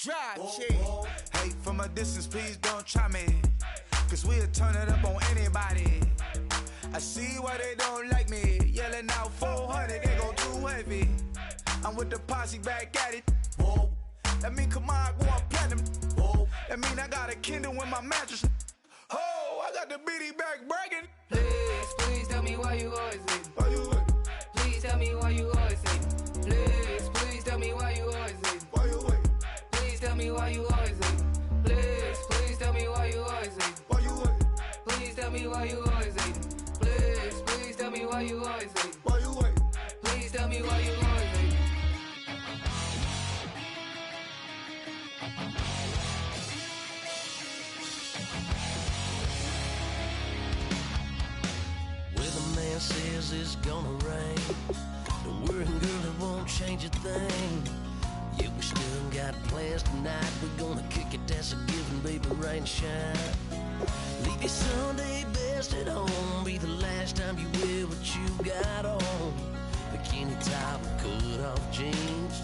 Drive, shit. Hey, from a distance, please don't try me. Cause we'll turn it up on anybody. I see why they don't like me. Yelling out 400, they go too heavy. I'm with the posse back at it. Whoa. That mean come on, go on platinum. Whoa. That mean I got a Kindle in my mattress. Oh, I got the BD back bragging. Please, please tell me why you always hate me. Why you wait? Please tell me why you always hate me. Please, please tell me why you always hate me. Why you wait? Please tell me why you always hate me. Please, please tell me why you always hate me. Why you wait? Please tell me why you always hate me. Please, please tell me why you always hate me. Why you wait? Please tell me why you always hate me. Weatherman says it's gonna rain. Don't worry, girl, it won't change a thing. Yeah, we still got plans tonight. We're gonna kick it, that's a given, baby, rain shine. Leave your Sunday best at home. Be the last time you wear what you got on. Bikini top and cut off jeans.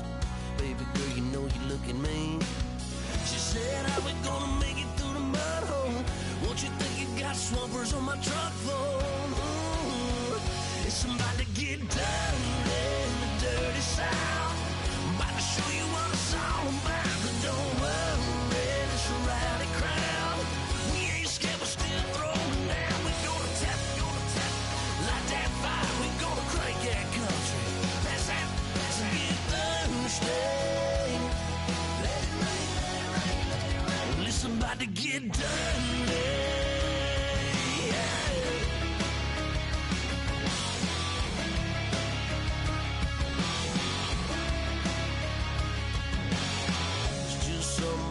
Baby girl, you know you looking mean. She said, how we gonna make it through the mud hole? Won't you think you got swampers on my truck floor? It's somebody to get down in the dirty south. I'm about to show you what it's all about. But don't worry, it's a rowdy crowd. We ain't scared, we're still throwing down. We gonna tap, light that fire. We gonna crank that country. Pass that, get thirsty. Let it rain, let it rain, let it rain. Well, it's about to get dirty.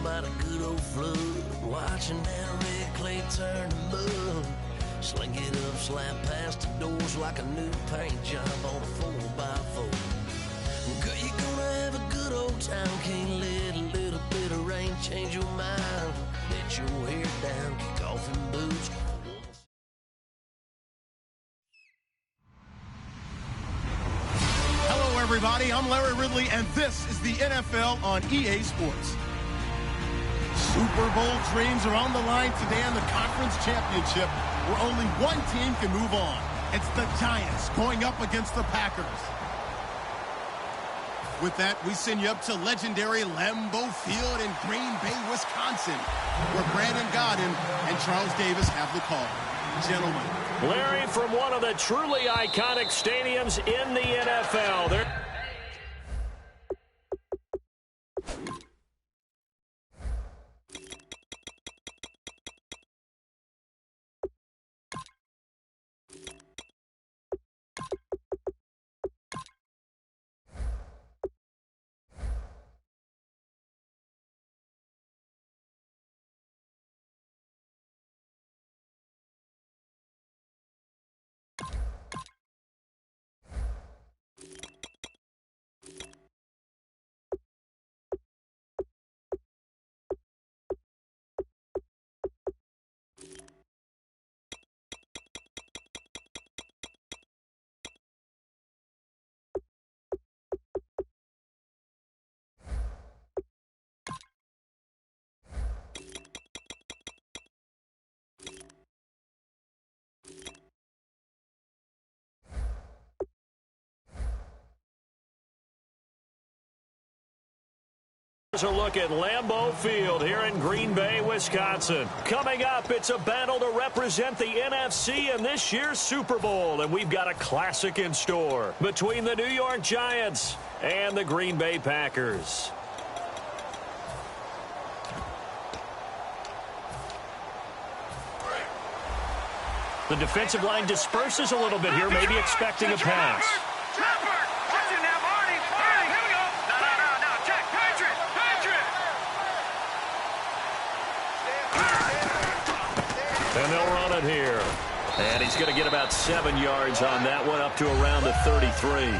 About a good old flood, watching that red clay turn to mud. Sling it up, slap past the doors like a new paint job on a 4x4. Girl, you're gonna have a good old time. Can't let a little bit of rain change your mind. Let your hair down, kick off in boots. Hello, everybody. I'm Larry Ridley, and this is the NFL on EA Sports. Super Bowl dreams are on the line today on the Conference Championship, where only one team can move on. It's the Giants going up against the Packers. With that, we send you up to legendary Lambeau Field in Green Bay, Wisconsin, where Brandon Gaudin and Charles Davis have the call. Gentlemen. Larry, from one of the truly iconic stadiums in the NFL. A look at Lambeau Field here in Green Bay, Wisconsin. Coming up, it's a battle to represent the NFC in this year's Super Bowl, and we've got a classic in store between the New York Giants and the Green Bay Packers. The defensive line disperses a little bit here, maybe expecting a pass. And they'll run it here. And he's going to get about 7 yards on that one, up to around the 33.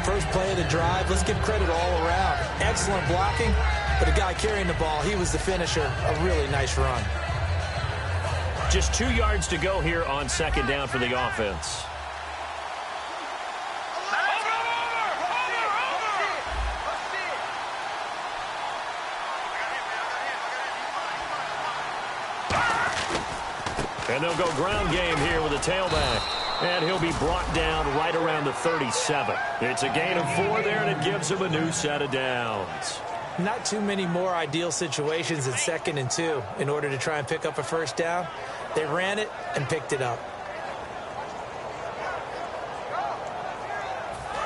First play of the drive, let's give credit all around. Excellent blocking, but the guy carrying the ball, he was the finisher. A really nice run. Just 2 yards to go here on second down for the offense. And they'll go ground game here with a tailback. And he'll be brought down right around the 37. It's a gain of 4 there, and it gives him a new set of downs. Not too many more ideal situations in 2nd and 2 in order to try and pick up a first down. They ran it and picked it up.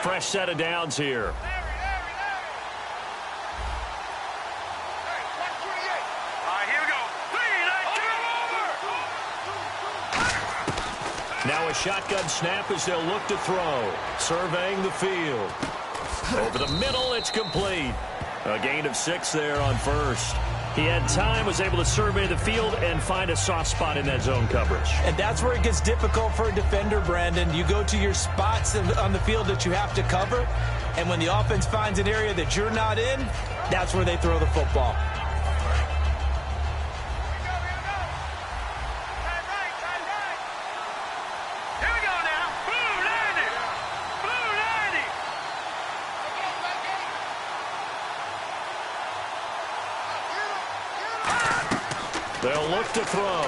Fresh set of downs here. Now a shotgun snap as they'll look to throw. Surveying the field. Over the middle, it's complete. A gain of 6 there on first. He had time, was able to survey the field and find a soft spot in that zone coverage. And that's where it gets difficult for a defender, Brandon. You go to your spots on the field that you have to cover, and when the offense finds an area that you're not in, that's where they throw the football. They'll look to throw.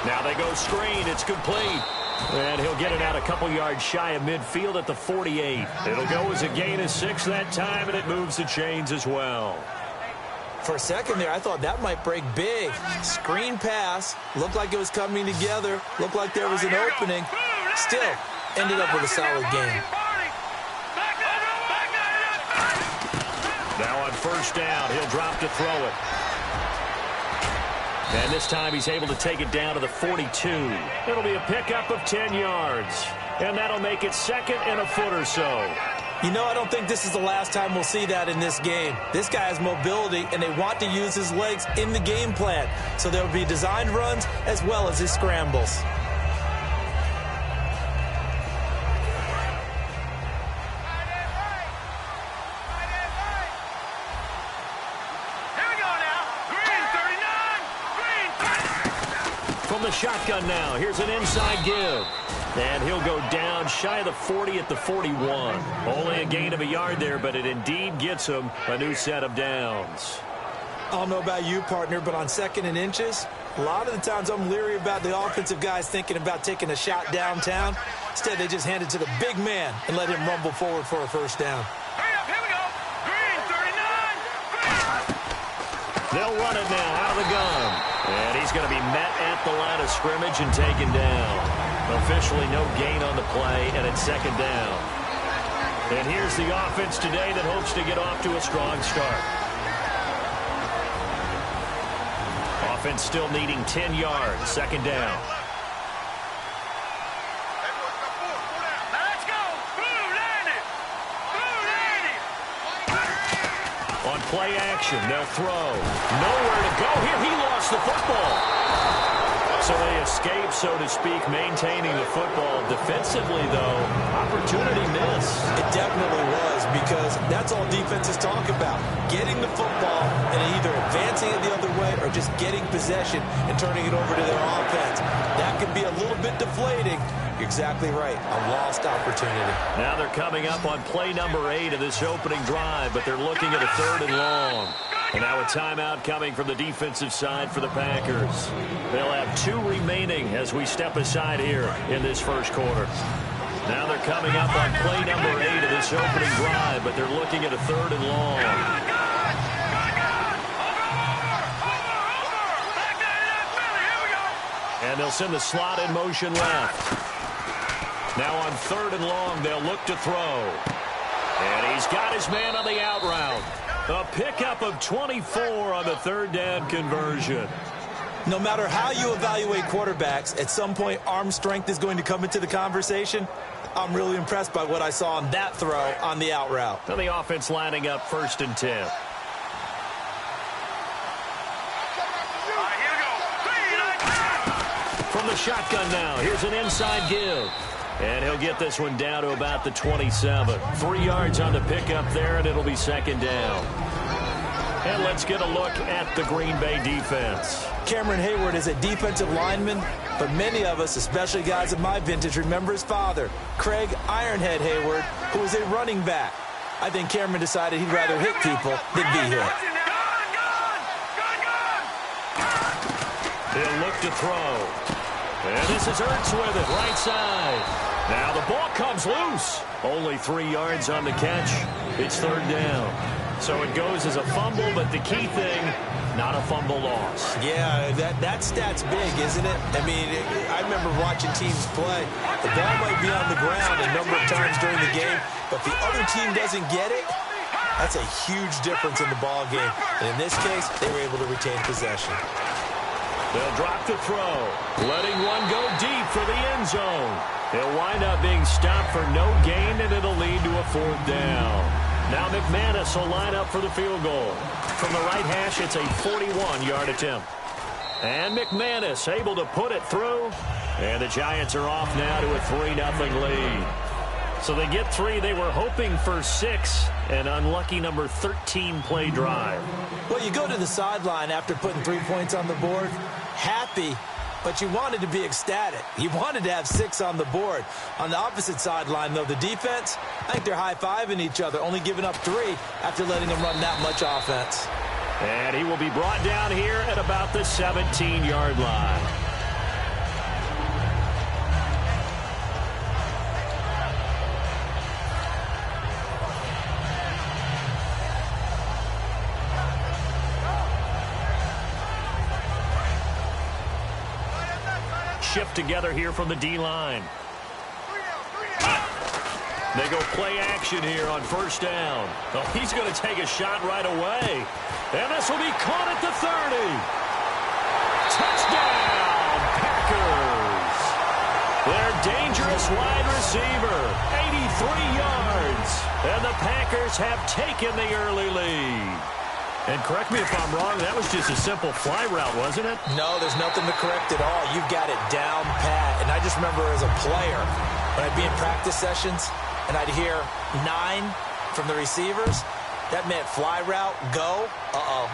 Now they go screen. It's complete. And he'll get it out a couple yards shy of midfield at the 48. It'll go as a gain of 6 that time, and it moves the chains as well. For a second there, I thought that might break big. Screen pass. Looked like it was coming together. Looked like there was an opening. Still, ended up with a solid gain. Now on first down, he'll drop to throw it. And this time he's able to take it down to the 42. It'll be a pickup of 10 yards. And that'll make it 2nd and a foot or so. You know, I don't think this is the last time we'll see that in this game. This guy has mobility, and they want to use his legs in the game plan. So there will be designed runs as well as his scrambles. From the shotgun now, here's an inside give. And he'll go down shy of the 40 at the 41. Only a gain of a yard there, but it indeed gets him a new set of downs. I don't know about you, partner, but on 2nd and inches, a lot of the times I'm leery about the offensive guys thinking about taking a shot downtown. Instead, they just hand it to the big man and let him rumble forward for a first down. Hurry up, here we go. Green, 39. They'll run it now out of the gun. And he's going to be met at the line of scrimmage and taken down. Officially no gain on the play, and it's 2nd down. And here's the offense today that hopes to get off to a strong start. Offense still needing 10 yards, 2nd down. Let's go. Blue, land it. Blue, land it. On play action, they'll throw. Nowhere to go here. He lost the football. So they escape, so to speak, maintaining the football. Defensively, though, opportunity missed. It definitely was, because that's all defenses talk about. Getting the football and either advancing it the other way or just getting possession and turning it over to their offense. That can be a little bit deflating. You're exactly right. A lost opportunity. Now they're coming up on play number 8 of this opening drive, but they're looking at a 3rd and long. And now a timeout coming from the defensive side for the Packers. They'll have 2 remaining as we step aside here in this first quarter. Now they're coming up on play number 8 of this opening drive, but they're looking at a 3rd and long. And they'll send the slot in motion left. Now on 3rd and long, they'll look to throw. And he's got his man on the out route. A pickup of 24 on the 3rd down conversion. No matter how you evaluate quarterbacks, at some point arm strength is going to come into the conversation. I'm really impressed by what I saw on that throw on the out route. And the offense lining up 1st and 10. From the shotgun now, here's an inside give. And he'll get this one down to about the 27. 3 yards on the pickup there, and it'll be 2nd down. And let's get a look at the Green Bay defense. Cameron Hayward is a defensive lineman, but many of us, especially guys of my vintage, remember his father, Craig Ironhead Hayward, who was a running back. I think Cameron decided he'd rather hit people than be hit. He'll look to throw. And this is Ertz with it, right side. Now the ball comes loose. Only 3 yards on the catch. It's third down. So it goes as a fumble, but the key thing, not a fumble loss. Yeah, that stat's big, isn't it? I mean, I remember watching teams play. The ball might be on the ground a number of times during the game, but if the other team doesn't get it, that's a huge difference in the ball game. And in this case, they were able to retain possession. They'll drop the throw, letting one go deep for the end zone. He'll wind up being stopped for no gain, and it'll lead to a fourth down. Now McManus will line up for the field goal. From the right hash, it's a 41-yard attempt. And McManus able to put it through. And the Giants are off now to a 3-0 lead. So they get 3. They were hoping for 6. An unlucky number 13 play drive. Well, you go to the sideline after putting 3 points on the board, happy, but you wanted to be ecstatic. You wanted to have 6 on the board. On the opposite sideline, though, the defense, I think they're high-fiving each other, only giving up 3 after letting them run that much offense. And he will be brought down here at about the 17-yard line. Shift together here from the D-line. They go play action here on first down. Oh, he's going to take a shot right away. And this will be caught at the 30. Touchdown, Packers. Their dangerous wide receiver, 83 yards. And the Packers have taken the early lead. And correct me if I'm wrong, that was just a simple fly route, wasn't it? No, there's nothing to correct at all. You've got it down pat. And I just remember as a player, when I'd be in practice sessions, and I'd hear 9 from the receivers, that meant fly route, go.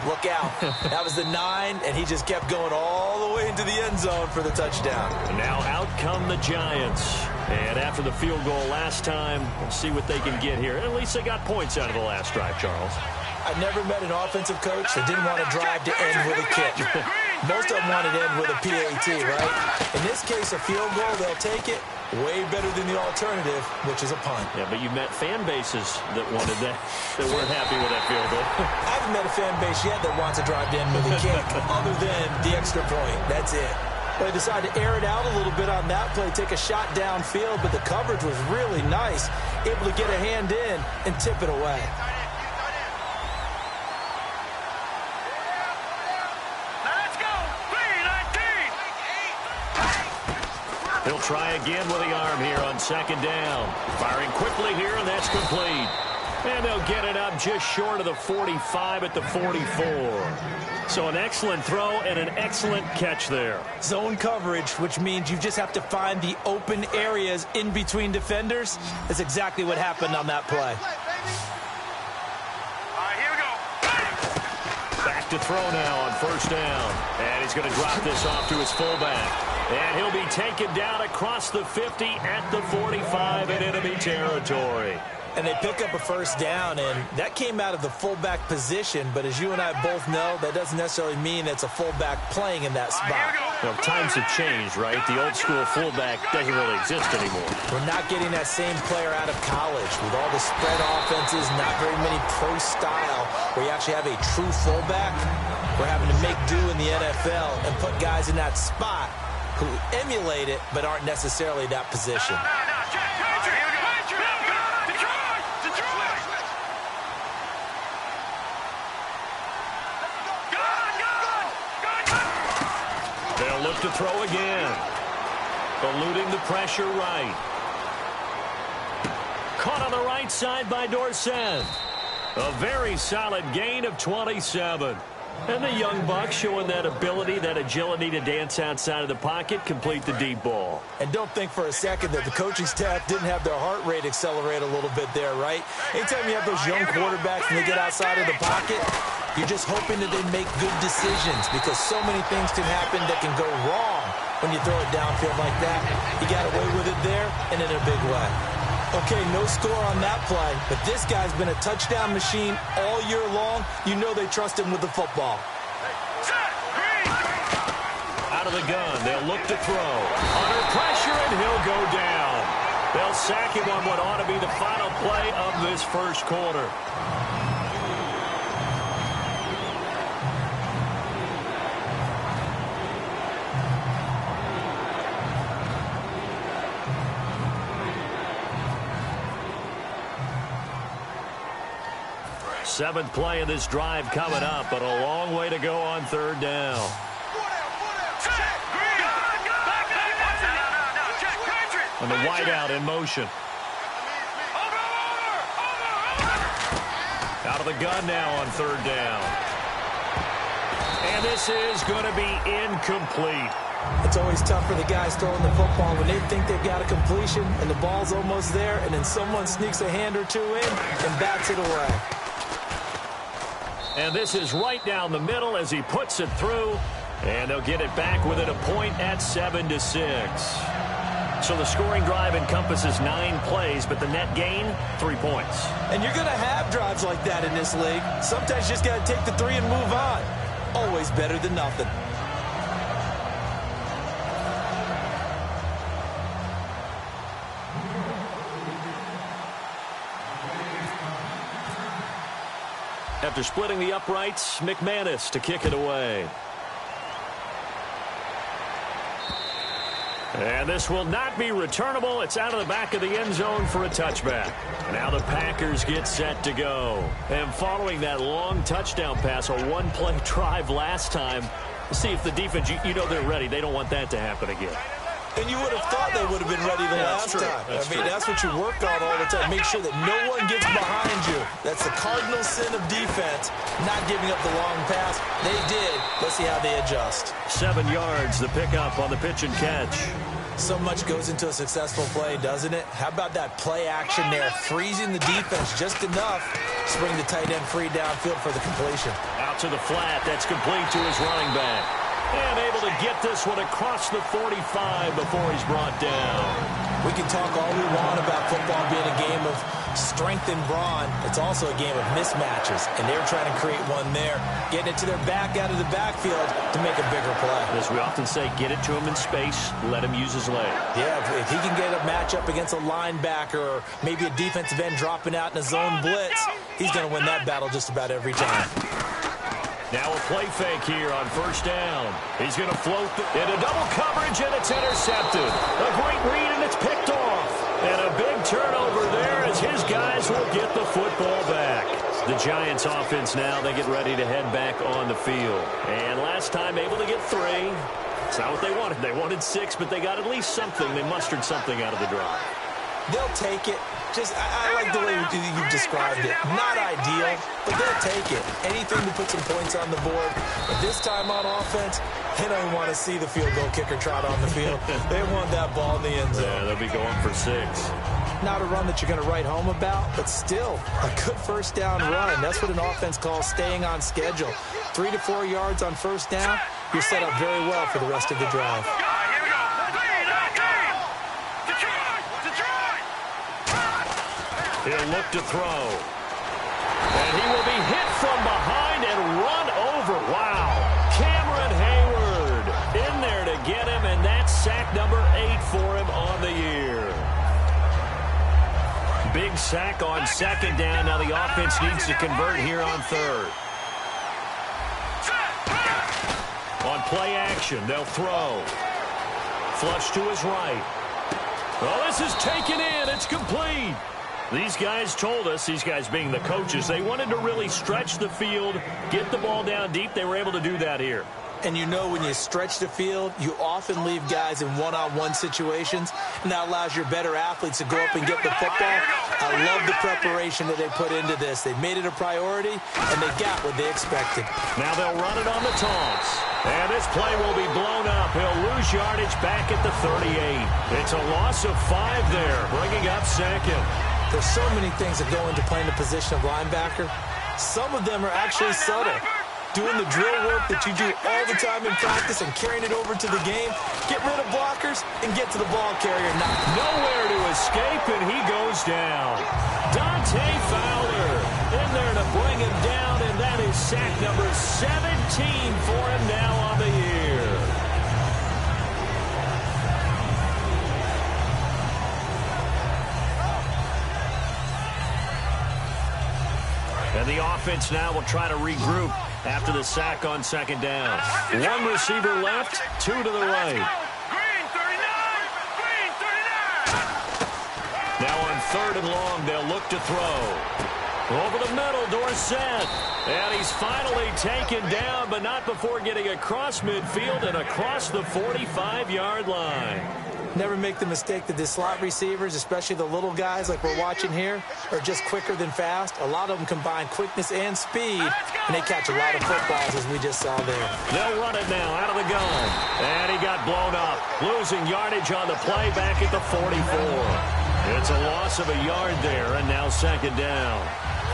Look out. That was the 9, and he just kept going all the way into the end zone for the touchdown. And now out come the Giants. And after the field goal last time, we'll see what they can get here. At least they got points out of the last drive, Charles. I've never met an offensive coach that didn't want to drive to end with a kick. Most of them wanted to end with a PAT, right? In this case, a field goal, they'll take it. Way better than the alternative, which is a punt. Yeah, but you met fan bases that wanted that weren't happy with that field goal. I haven't met a fan base yet that wants to drive to end with a kick other than the extra point. That's it. They decided to air it out a little bit on that play, take a shot downfield, but the coverage was really nice. Able to get a hand in and tip it away. He'll try again with the arm here on second down. Firing quickly here, and that's complete. And they'll get it up just short of the 45 at the 44. So an excellent throw and an excellent catch there. Zone coverage, which means you just have to find the open areas in between defenders. That's exactly what happened on that play. All right, here we go. Back to throw now on first down. And he's going to drop this off to his fullback. And he'll be taken down across the 50 at the 45 in enemy territory. And they pick up a first down, and that came out of the fullback position. But as you and I both know, that doesn't necessarily mean it's a fullback playing in that spot. Well, times have changed, right? The old school fullback doesn't really exist anymore. We're not getting that same player out of college with all the spread offenses, not very many pro style, where you actually have a true fullback. We're having to make do in the NFL and put guys in that spot who emulate it but aren't necessarily that position. They'll look to throw again. Eluding the pressure right. Caught on the right side by Dorsett. A very solid gain of 27. And the young buck showing that ability, that agility to dance outside of the pocket, complete the deep ball. And don't think for a second that the coaching staff didn't have their heart rate accelerate a little bit there, right? Anytime you have those young quarterbacks and they get outside of the pocket, you're just hoping that they make good decisions because so many things can happen that can go wrong when you throw it downfield like that. You got away with it there and in a big way. Okay, no score on that play, but this guy's been a touchdown machine all year long. You know they trust him with the football. Out of the gun. They'll look to throw. Under pressure, and he'll go down. They'll sack him on what ought to be the final play of this first quarter. Seventh play of this drive coming up, but a long way to go on third down. And the wideout in motion. Out of the gun now on third down. And this is going to be incomplete. It's always tough for the guys throwing the football when they think they've got a completion and the ball's almost there, and then someone sneaks a hand or two in and bats it away. And this is right down the middle as he puts it through. And they'll get it back within a point at 7-6. So the scoring drive encompasses 9 plays, but the net gain, 3 points. And you're going to have drives like that in this league. Sometimes you just got to take the 3 and move on. Always better than nothing. After splitting the uprights, McManus to kick it away. And this will not be returnable. It's out of the back of the end zone for a touchback. Now the Packers get set to go. And following that long touchdown pass, a one-play drive last time, see if the defense, you know they're ready. They don't want that to happen again. And you would have thought they would have been ready the last time. That's what you work on all the time. Make sure that no one gets behind you. That's the cardinal sin of defense, not giving up the long pass. They did. Let's see how they adjust. 7 yards, the pickup on the pitch and catch. So much goes into a successful play, doesn't it? How about that play action there? Freezing the defense just enough to bring the tight end free downfield for the completion. Out to the flat. That's complete to his running back. And able to get this one across the 45 before he's brought down. We can talk all we want about football being a game of strength and brawn. It's also a game of mismatches, and they're trying to create one there, getting it to their back out of the backfield to make a bigger play. As we often say, get it to him in space, let him use his leg. Yeah, if he can get a matchup against a linebacker or maybe a defensive end dropping out in a zone blitz, he's going to win that battle just about every time. Now a play fake here on first down. He's going to float into double coverage, and it's intercepted. A great read, and it's picked off. And a big turnover there as his guys will get the football back. The Giants offense now, they get ready to head back on the field. And last time able to get 3. It's not what they wanted. They wanted 6, but they got at least something. They mustered something out of the drive. They'll take it. I like the way you've described it. Not ideal, but they'll take it. Anything to put some points on the board. But this time on offense, they don't want to see the field goal kicker trot on the field. They want that ball in the end zone. Yeah, they'll be going for 6. Not a run that you're going to write home about, but still a good first down run. That's what an offense calls staying on schedule. 3 to 4 yards on first down, you're set up very well for the rest of the drive. He'll look to throw. And he will be hit from behind and run over. Wow. Cameron Hayward in there to get him, and that's sack number 8 for him on the year. Big sack on second down. Now the offense needs to convert here on third. On play action, they'll throw. Flush to his right. Well, this is taken in. It's complete. These guys told us, these guys being the coaches, they wanted to really stretch the field, get the ball down deep. They were able to do that here. And you know when you stretch the field, you often leave guys in one-on-one situations, and that allows your better athletes to go up and get the football. I love the preparation that they put into this. They made it a priority, and they got what they expected. Now they'll run it on the toss. And this play will be blown up. He'll lose yardage back at the 38. It's a loss of 5 there, bringing up second. There's so many things that go into playing the position of linebacker. Some of them are actually subtle. Doing the drill work that you do all the time in practice and carrying it over to the game. Get rid of blockers and get to the ball carrier now. Nowhere to escape, and he goes down. Dante Fowler in there to bring him down, and that is sack number 17 for him now on the year. offense now will try to regroup after the sack on second down. One receiver left, two to the right. Green 39! Green 39! Now on third and long, they'll look to throw. Over the middle, Dorsett. And he's finally taken down, but not before getting across midfield and across the 45-yard line. Never make the mistake that the slot receivers, especially the little guys like we're watching here, are just quicker than fast. A lot of them combine quickness and speed, and they catch a lot of footballs, as we just saw there. They'll run it now out of the gun. And he got blown up, losing yardage on the play back at the 44. It's a loss of a yard there, and now second down.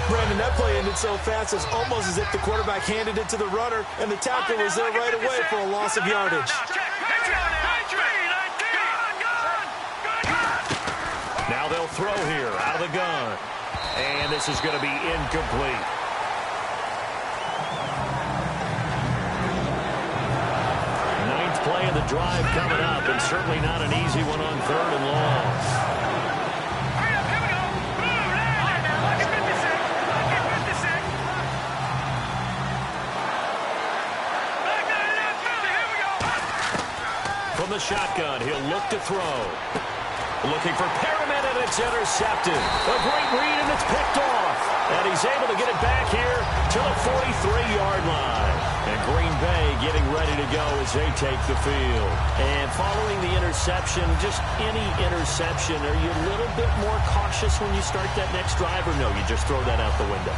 Brandon, that play ended so fast, it's almost as if the quarterback handed it to the runner, and the tackle was there right away for a loss of yardage. Now they'll throw here out of the gun. And this is going to be incomplete. Ninth play of the drive coming up, and certainly not an easy one on third and long. From the shotgun, he'll look to throw. Looking for Perriman, and it's intercepted. A great read, and it's picked off. And he's able to get it back here to the 43-yard line. And Green Bay getting ready to go as they take the field. And following the interception, just any interception, are you a little bit more cautious when you start that next drive, or no, you just throw that out the window?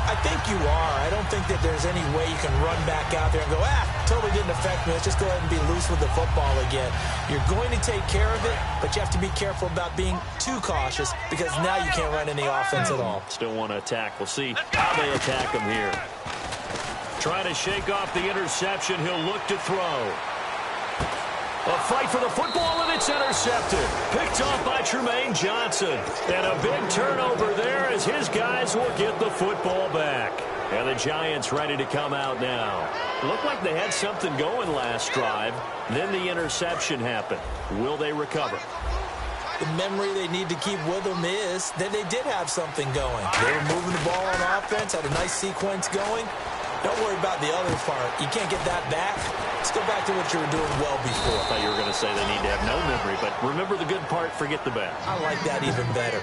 I think you are. I don't think that there's any way you can run back out there and go, totally didn't affect me. Let's just go ahead and be loose with the football again. You're going to take care of it, but you have to be careful about being too cautious because now you can't run any offense at all. Still want to attack. We'll see how they attack him here. Trying to shake off the interception. He'll look to throw. A fight for the football, and it's intercepted. Picked off by Trumaine Johnson. And a big turnover there as his guys will get the football back. And the Giants ready to come out now. Looked like they had something going last drive. Then the interception happened. Will they recover? The memory they need to keep with them is that they did have something going. They were moving the ball on offense, had a nice sequence going. Don't worry about the other part. You can't get that back. Let's go back to what you were doing well before. I thought you were going to say they need to have no memory, but remember the good part, forget the bad. I like that even better.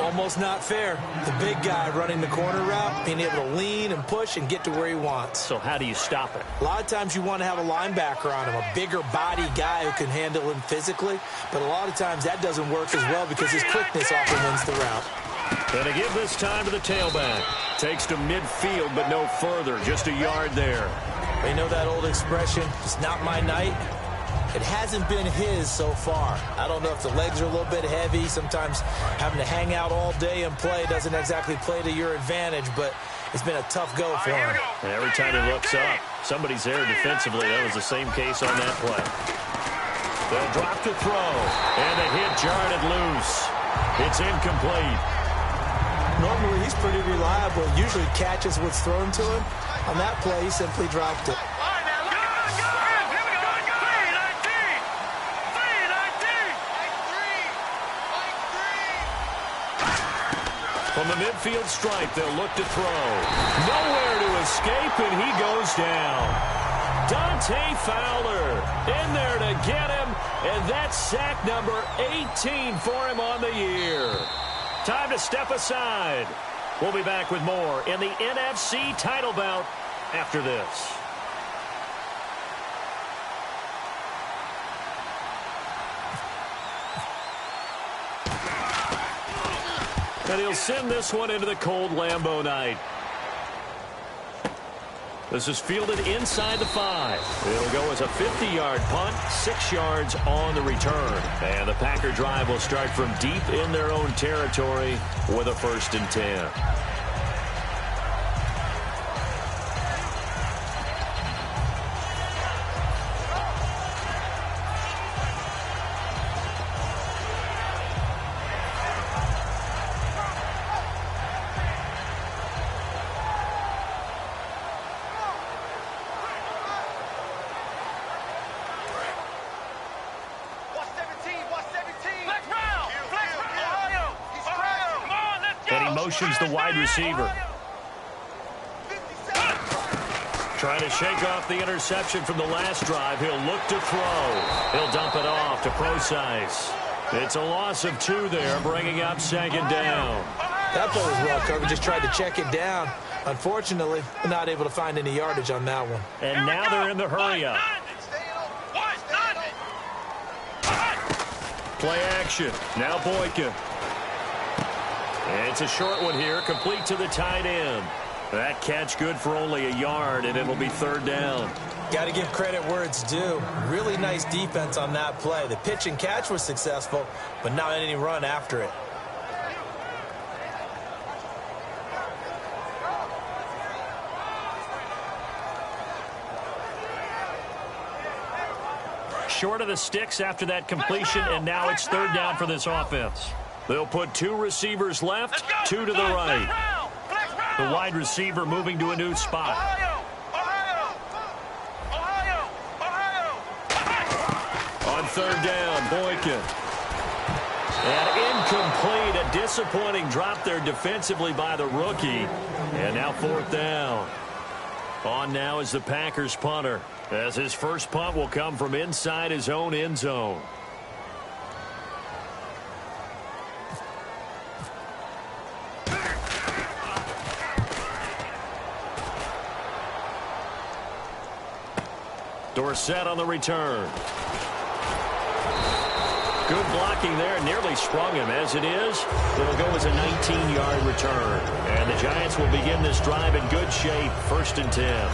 Almost not fair. The big guy running the corner route, being able to lean and push and get to where he wants. So how do you stop it? A lot of times you want to have a linebacker on him, a bigger body guy who can handle him physically, but a lot of times that doesn't work as well because his quickness often wins the route. And to give this time to the tailback. Takes to midfield, but no further. Just a yard there. You know that old expression, it's not my night? It hasn't been his so far. I don't know if the legs are a little bit heavy. Sometimes having to hang out all day and play doesn't exactly play to your advantage, but it's been a tough go for him. And every time he looks up, somebody's there defensively. That was the same case on that play. They'll drop to throw, and the hit jarred it loose. It's incomplete. Normally, he's pretty reliable. Usually catches what's thrown to him. On that play, he simply dropped it. From the midfield stripe, they'll look to throw. Nowhere to escape, and he goes down. Dante Fowler in there to get him, and that's sack number 18 for him on the year. Time to step aside. We'll be back with more in the NFC title bout after this. And he'll send this one into the cold Lambeau night. This is fielded inside the 5. It'll go as a 50-yard punt, 6 yards on the return. And the Packer drive will start from deep in their own territory with a 1st and 10. Motions the wide receiver. Trying to shake off the interception from the last drive. He'll look to throw. He'll dump it off to Procise. It's a loss of 2 there, bringing up second down. That play was well covered. Just tried to check it down. Unfortunately, not able to find any yardage on that one. And now they're in the hurry-up. Play action. Now Boykin. It's a short one here, complete to the tight end. That catch good for only a yard, and it'll be third down. Got to give credit where it's due. Really nice defense on that play. The pitch and catch was successful, but not any run after it. Short of the sticks after that completion, and now it's third down for this offense. They'll put 2 receivers left, 2 to the right. The wide receiver moving to a new spot. On third down, Boykin. And incomplete, a disappointing drop there defensively by the rookie. And now fourth down. On now is the Packers punter, as his first punt will come from inside his own end zone. Dorsett on the return. Good blocking there. Nearly sprung him. As it is, it'll go as a 19-yard return. And the Giants will begin this drive in good shape. 1st and 10.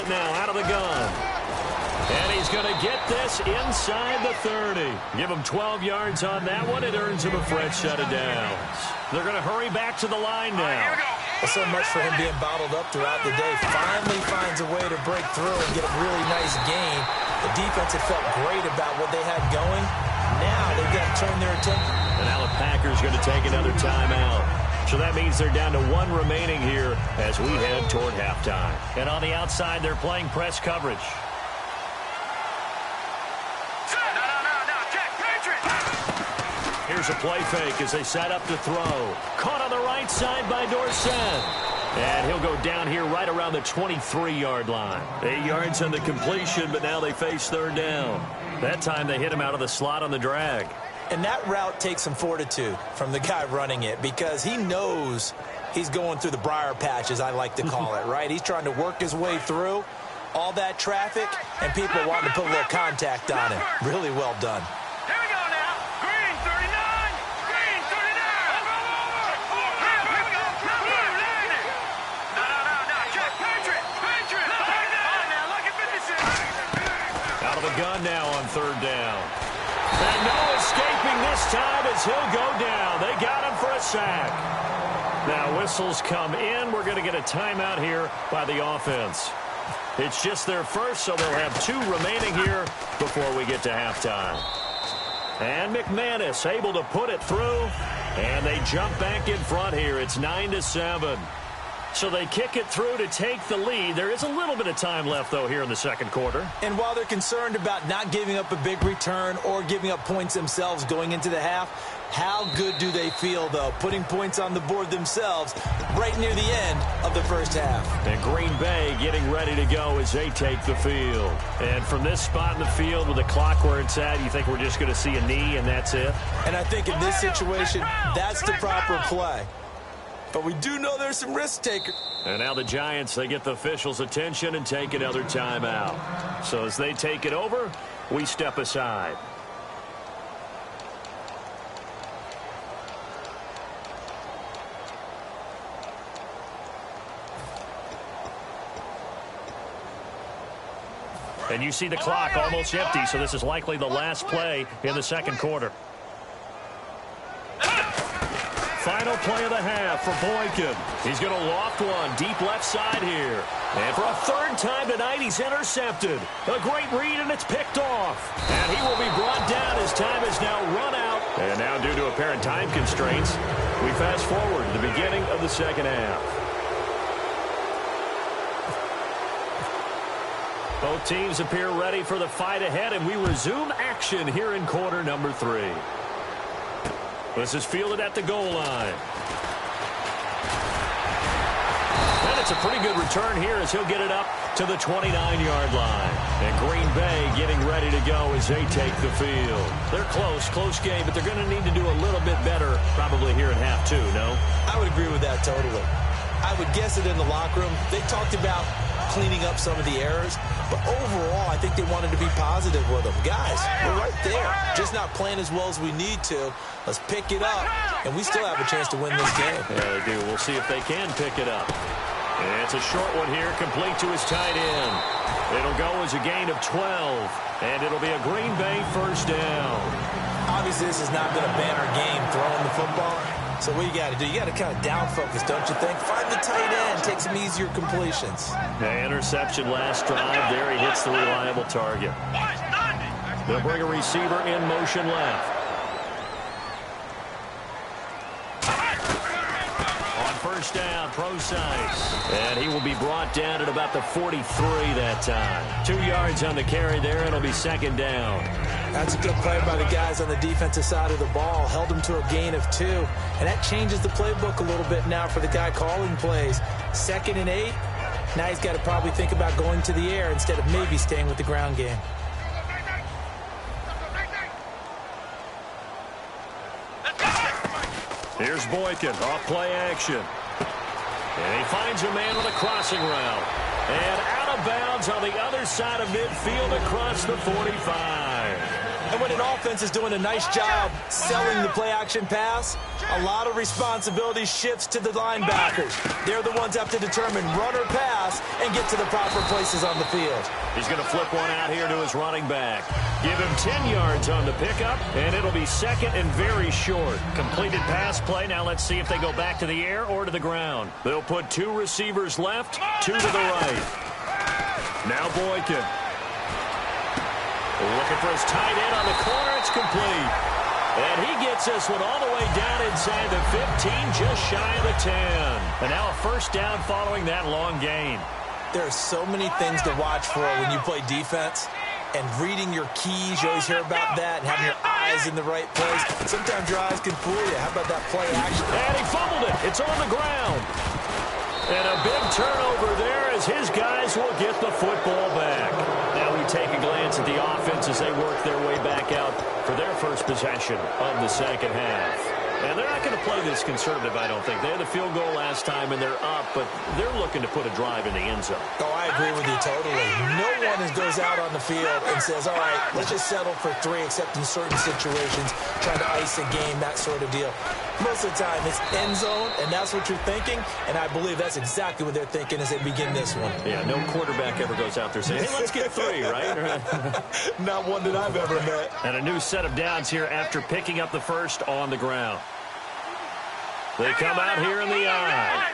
Now out of the gun. And he's going to get this inside the 30. Give him 12 yards on that one. It earns him a fresh set of downs. They're going to hurry back to the line now. So much for him being bottled up throughout the day. Finally finds a way to break through and get a really nice gain. The defense had felt great about what they had going. Now they've got to turn their attention. And now the Packers going to take another timeout. So that means they're down to 1 remaining here as we head toward halftime. And on the outside, they're playing press coverage. Here's a play fake as they set up to throw. Caught on the right side by Dorsett. And he'll go down here right around the 23-yard line. 8 yards on the completion, but now they face third down. That time they hit him out of the slot on the drag. And that route takes some fortitude from the guy running it because he knows he's going through the briar patch, as I like to call it, right? He's trying to work his way through all that traffic, and people wanting to put a little contact on him. Really well done. Here we go now. Green 39. Green 39. Here we go. No. Check. Patriot. Now look at 56. Out of the gun now on third down. And no escaping this time as he'll go down. They got him for a sack. Now whistles come in. We're going to get a timeout here by the offense. It's just their first, so they'll have 2 remaining here before we get to halftime. And McManus able to put it through. And they jump back in front here. It's 9-7. So they kick it through to take the lead. There is a little bit of time left, though, here in the second quarter. And while they're concerned about not giving up a big return or giving up points themselves going into the half, how good do they feel, though, putting points on the board themselves right near the end of the first half? And Green Bay getting ready to go as they take the field. And from this spot in the field with the clock where it's at, you think we're just going to see a knee and that's it? And I think in this situation, that's the proper play. But we do know there's some risk takers. And now the Giants, they get the officials' attention and take another timeout. So as they take it over, we step aside. And you see the clock almost empty, so this is likely the last play in the second quarter. Final play of the half for Boykin. He's going to loft one deep left side here. And for a third time tonight, he's intercepted. A great read, and it's picked off. And he will be brought down as time is now run out. And now, due to apparent time constraints, we fast forward to the beginning of the second half. Both teams appear ready for the fight ahead, and we resume action here in quarter number 3. This is fielded at the goal line. And it's a pretty good return here as he'll get it up to the 29-yard line. And Green Bay getting ready to go as they take the field. They're close game, but they're going to need to do a little bit better probably here in half 2, no? I would agree with that totally. I would guess it in the locker room. They talked about cleaning up some of the errors, but overall, I think they wanted to be positive with them. Guys, we're right there. Just not playing as well as we need to. Let's pick it up, and we still have a chance to win this game. Yeah, they do. We'll see if they can pick it up. And it's a short one here, complete to his tight end. It'll go as a gain of 12, and it'll be a Green Bay first down. Obviously, this has not been a banner game throwing the football. So what you got to do, you got to kind of down focus, don't you think? Find the tight end, take some easier completions. The interception last drive. There he hits the reliable target. They'll bring a receiver in motion left. First down, Procise. And he will be brought down at about the 43 that time. 2 yards on the carry there, and it'll be second down. That's a good play by the guys on the defensive side of the ball. Held him to a gain of 2. And that changes the playbook a little bit now for the guy calling plays. 2nd and 8. Now he's got to probably think about going to the air instead of maybe staying with the ground game. Here's Boykin off play action. And he finds a man with a crossing route. And out of bounds on the other side of midfield across the 45. And when an offense is doing a nice job selling the play-action pass, a lot of responsibility shifts to the linebackers. They're the ones that have to determine run or pass and get to the proper places on the field. He's going to flip one out here to his running back. Give him 10 yards on the pickup, and it'll be second and very short. Completed pass play. Now let's see if they go back to the air or to the ground. They'll put 2 receivers left, 2 to the right. Now Boykin. Looking for his tight end on the corner. It's complete. And he gets this one all the way down inside the 15, just shy of the 10. And now a first down following that long gain. There are so many things to watch for when you play defense. And reading your keys, you always hear about that, and having your eyes in the right place. Sometimes your eyes can fool you. How about that play action? And he fumbled it. It's on the ground. And a big turnover there as his guys will get the football back. Now we take a glance at the offense as they work their way back out for their first possession of the second half. And they're not going to play this conservative, I don't think. They had the field goal last time, and they're up, but they're looking to put a drive in the end zone. Oh, I agree with you totally. No one goes out on the field and says, all right, let's just settle for 3, except in certain situations, trying to ice a game, that sort of deal. Most of the time, it's end zone, and that's what you're thinking, and I believe that's exactly what they're thinking as they begin this one. Yeah, no quarterback ever goes out there saying, hey, let's get 3, right? Not one that I've ever met. And a new set of downs here after picking up the first on the ground. They come out here in the eye.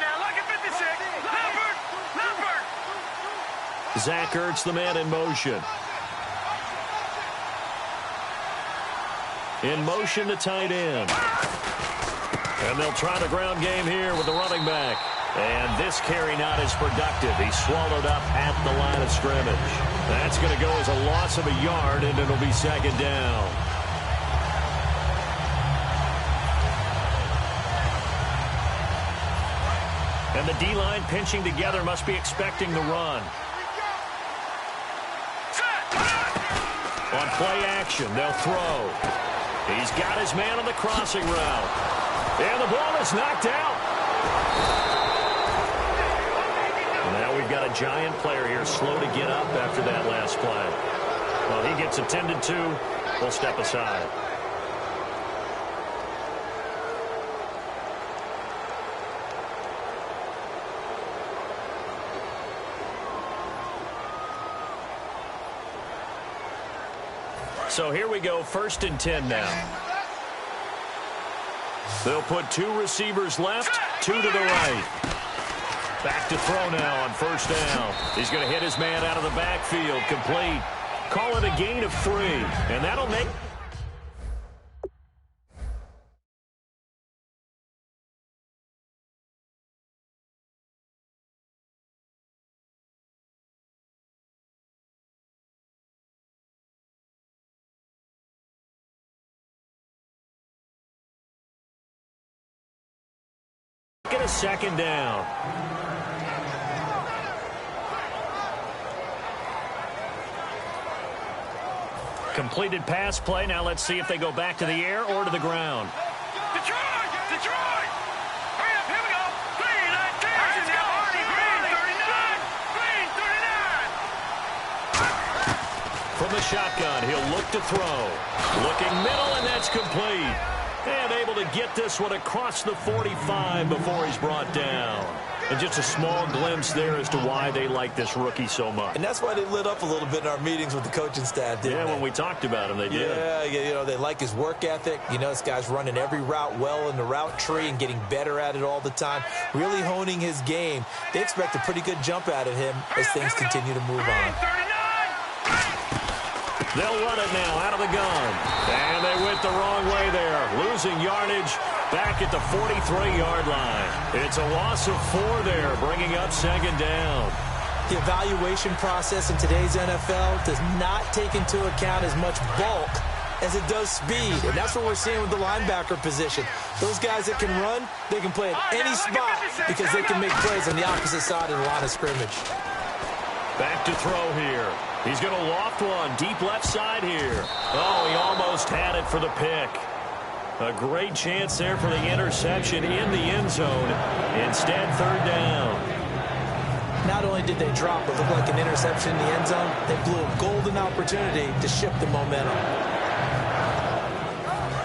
Zach Ertz, the man in motion. In motion to tight end. And they'll try the ground game here with the running back. And this carry not as productive. He's swallowed up at the line of scrimmage. That's going to go as a loss of a yard, and it'll be second down. And the D-line pinching together must be expecting the run. On play action, they'll throw. He's got his man on the crossing route. And the ball is knocked out. Now we've got a giant player here slow to get up after that last play. Well, he gets attended to. We'll step aside. So here we go, 1st and 10 now. They'll put 2 receivers left, 2 to the right. Back to throw now on first down. He's going to hit his man out of the backfield, complete. Call it a gain of 3, and that'll make a second down. Completed pass play. Now let's see if they go back to the air or to the ground. Detroit! Detroit! Hurry up, here we go! Green, 19! Let's go! Green, 39! Green, 39! From the shotgun, he'll look to throw. Looking middle, and that's complete. And able to get this one across the 45 before he's brought down. And just a small glimpse there as to why they like this rookie so much. And that's why they lit up a little bit in our meetings with the coaching staff, didn't they? Yeah, when we talked about him, they did. Yeah, you know, they like his work ethic. You know, this guy's running every route well in the route tree and getting better at it all the time, really honing his game. They expect a pretty good jump out of him as things continue to move on. They'll run it now out of the gun. And they went the wrong way there, losing yardage back at the 43-yard line. It's a loss of 4 there, bringing up second down. The evaluation process in today's NFL does not take into account as much bulk as it does speed. And that's what we're seeing with the linebacker position. Those guys that can run, they can play at any spot because they can make plays on the opposite side of the line of scrimmage. Back to throw here. He's going to loft one deep left side here. Oh, he almost had it for the pick. A great chance there for the interception in the end zone. Instead, third down. Not only did they drop what looked like an interception in the end zone, they blew a golden opportunity to shift the momentum.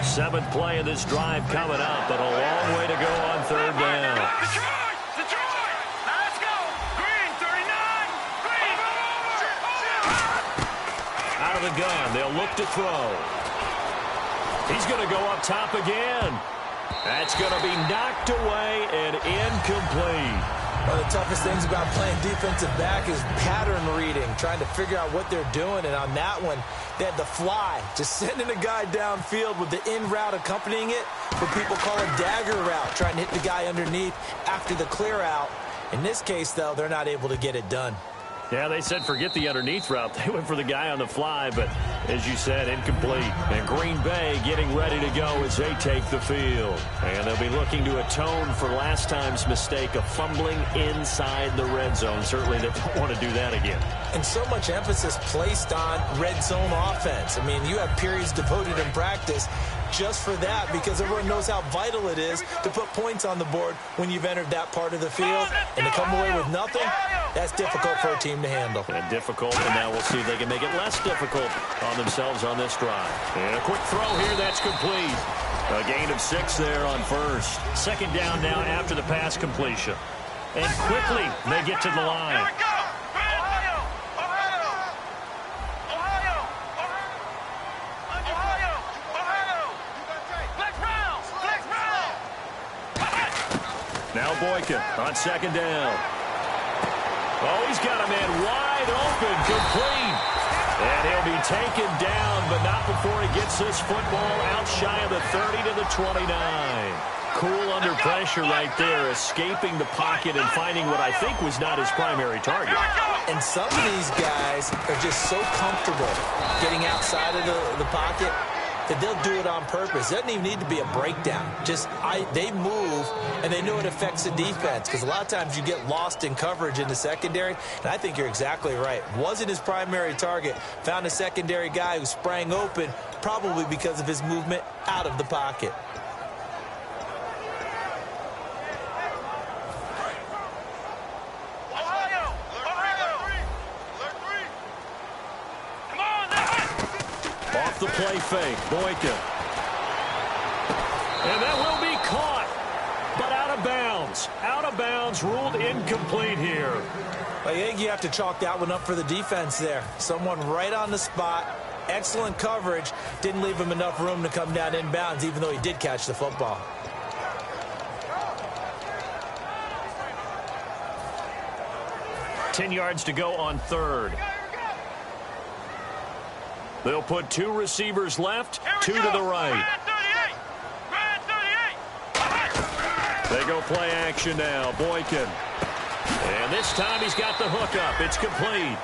7th play of this drive coming up, but a long way to go on third down. Detroit! Detroit! Let's go! Green, 39! Green! Out of the gun, they'll look to throw. He's going to go up top again. That's going to be knocked away and incomplete. One of the toughest things about playing defensive back is pattern reading, trying to figure out what they're doing. And on that one, they had the fly, just sending a guy downfield with the in route accompanying it. What people call a dagger route, trying to hit the guy underneath after the clear out. In this case, though, they're not able to get it done. Yeah, they said forget the underneath route. They went for the guy on the fly, but as you said, incomplete. And Green Bay getting ready to go as they take the field. And they'll be looking to atone for last time's mistake of fumbling inside the red zone. Certainly they don't want to do that again. And so much emphasis placed on red zone offense. I mean, you have periods devoted in practice just for that because everyone knows how vital it is to put points on the board when you've entered that part of the field. And to come away with nothing, that's difficult for a team to handle. And difficult, and now we'll see if they can make it less difficult on themselves on this drive. And a quick throw here, that's complete. A gain of 6 there on first. Second down now after the pass completion. And quickly, they get to the line. Here we go! Ohio! Ohio! Ohio! Ohio! Ohio! Flex Brown! Flex Brown! Now Boykin on second down. Oh, he's got a man wide open, complete. And he'll be taken down, but not before he gets this football out shy of the 30 to the 29. Cool under pressure right there, escaping the pocket and finding what I think was not his primary target. And some of these guys are just so comfortable getting outside of the pocket that they'll do it on purpose. It doesn't even need to be a breakdown. Just they move, and they know it affects the defense because a lot of times you get lost in coverage in the secondary, and I think you're exactly right. Wasn't his primary target. Found a secondary guy who sprang open, probably because of his movement out of the pocket. The play fake, Boykin. And that will be caught, but out of bounds. Out of bounds, ruled incomplete here. I think you have to chalk that one up for the defense there. Someone right on the spot, excellent coverage, didn't leave him enough room to come down inbounds, even though he did catch the football. $10 yards to go on third. They'll put 2 receivers left, 2 to the right. They go play action now. Boykin. And this time he's got the hook up. It's complete.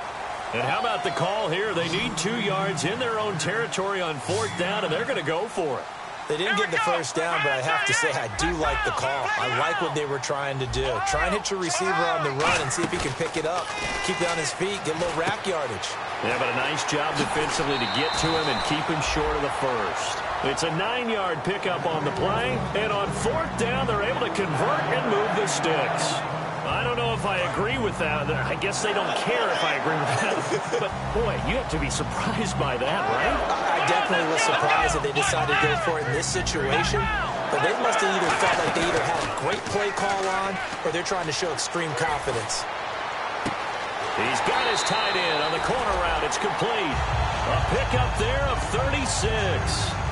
And how about the call here? They need 2 yards in their own territory on 4th down, and they're going to go for it. They didn't get the first down, but I have to say I do like the call. I like what they were trying to do. Try and hit your receiver on the run and see if he can pick it up. Keep it on his feet, get a little rack yardage. Yeah, but a nice job defensively to get to him and keep him short of the first. It's a 9-yard pickup on the play, and on 4th down, they're able to convert and move the sticks. I don't know if I agree with that. I guess they don't care if I agree with that. But, boy, you have to be surprised by that, right? I definitely was surprised that they decided to go for it in this situation. But they must have either felt like they either had a great play call on or they're trying to show extreme confidence. He's got his tight end on the corner route. It's complete. A pickup there of 36.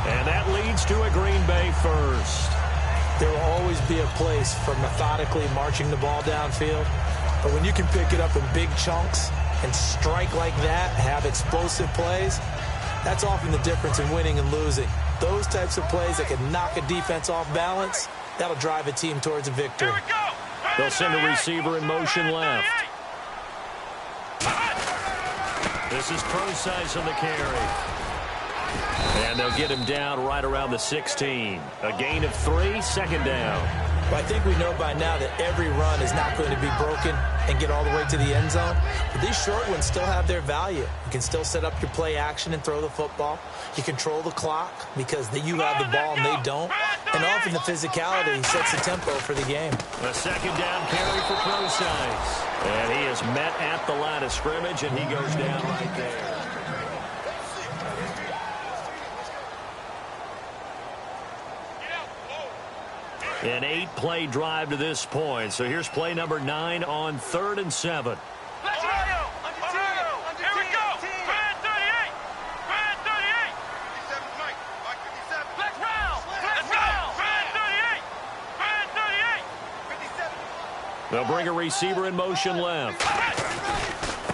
And that leads to a Green Bay first. There will always be a place for methodically marching the ball downfield. But when you can pick it up in big chunks and strike like that, have explosive plays, that's often the difference in winning and losing. Those types of plays that can knock a defense off balance, that'll drive a team towards a victory. They'll send a receiver in motion left. This is Pro-Size on the carry. And they'll get him down right around the 16. A gain of 3, 2nd down. Well, I think we know by now that every run is not going to be broken and get all the way to the end zone. But these short ones still have their value. You can still set up your play action and throw the football. You control the clock because you have the ball and they don't. And often the physicality sets the tempo for the game. A 2nd down carry for Pro-Size. And he is met at the line of scrimmage, and he goes down right there. An 8-play drive to this point. So here's play number 9 on 3rd and 7. Let's go! Here we go! Brand 38! Brand 38! 57 right. Mike 57. Let's round! Let's go! Brand 38! Brand 38! 57. They'll bring a receiver in motion left.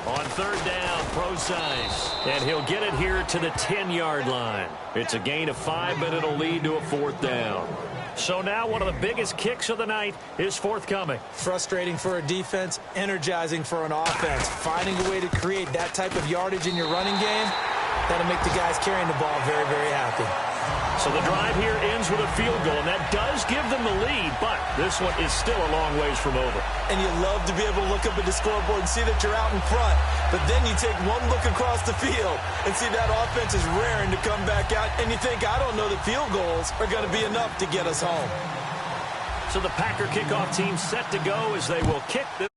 On 3rd down, Pro-Size. And he'll get it here to the 10-yard line. It's a gain of 5, but it'll lead to a 4th down. So now one of the biggest kicks of the night is forthcoming. Frustrating for a defense, energizing for an offense. Finding a way to create that type of yardage in your running game, that'll make the guys carrying the ball very, very happy. So the drive here ends with a field goal, and that does give them the lead, but this one is still a long ways from over. And you love to be able to look up at the scoreboard and see that you're out in front, but then you take one look across the field and see that offense is raring to come back out, and you think, I don't know that field goals are going to be enough to get us home. So the Packer kickoff team set to go as they will kick this.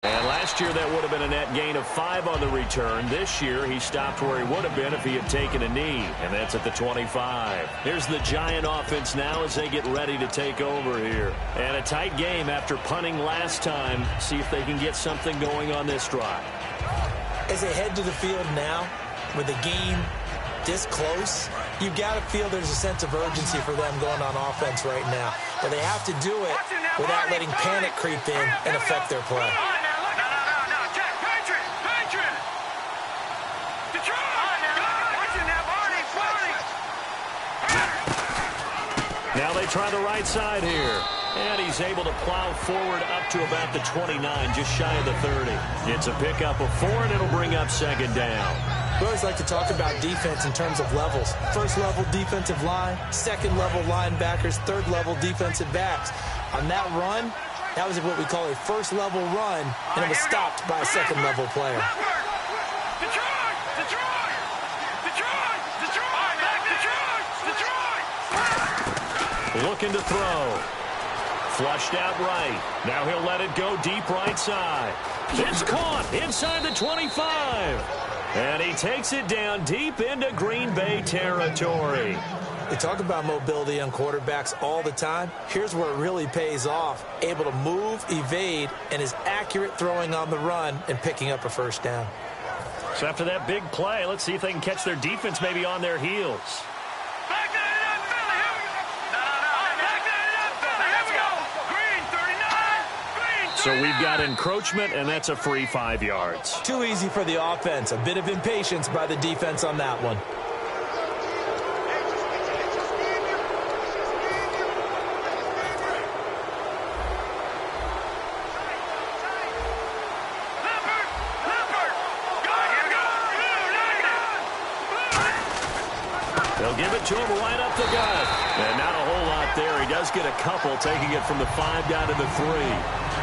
And last year that would have been a net gain of 5 on the return. This year he stopped where he would have been if he had taken a knee, and that's at the 25. Here's the Giant offense now as they get ready to take over here. And a tight game after punting last time. See if they can get something going on this drive. As they head to the field now, with the game this close, you've got to feel there's a sense of urgency for them going on offense right now. But they have to do it without letting panic creep in and affect their play. Now they try the right side here. And he's able to plow forward up to about the 29, just shy of the 30. It's a pickup of 4, and it'll bring up 2nd down. We always like to talk about defense in terms of levels. 1st level defensive line, 2nd level linebackers, 3rd level defensive backs. On that run, that was what we call a 1st level run, and it was stopped by a 2nd level player. Looking to throw. Flushed out right. Now he'll let it go deep right side. It's caught inside the 25. And he takes it down deep into Green Bay territory. We talk about mobility on quarterbacks all the time. Here's where it really pays off. Able to move, evade, and is accurate throwing on the run and picking up a 1st down. So after that big play, let's see if they can catch their defense maybe on their heels. So we've got encroachment, and that's a free 5 yards. Too easy for the offense. A bit of impatience by the defense on that one. They'll give it to him right up the gut. And not a whole lot there. He does get a couple, taking it from the 5 down to the 3.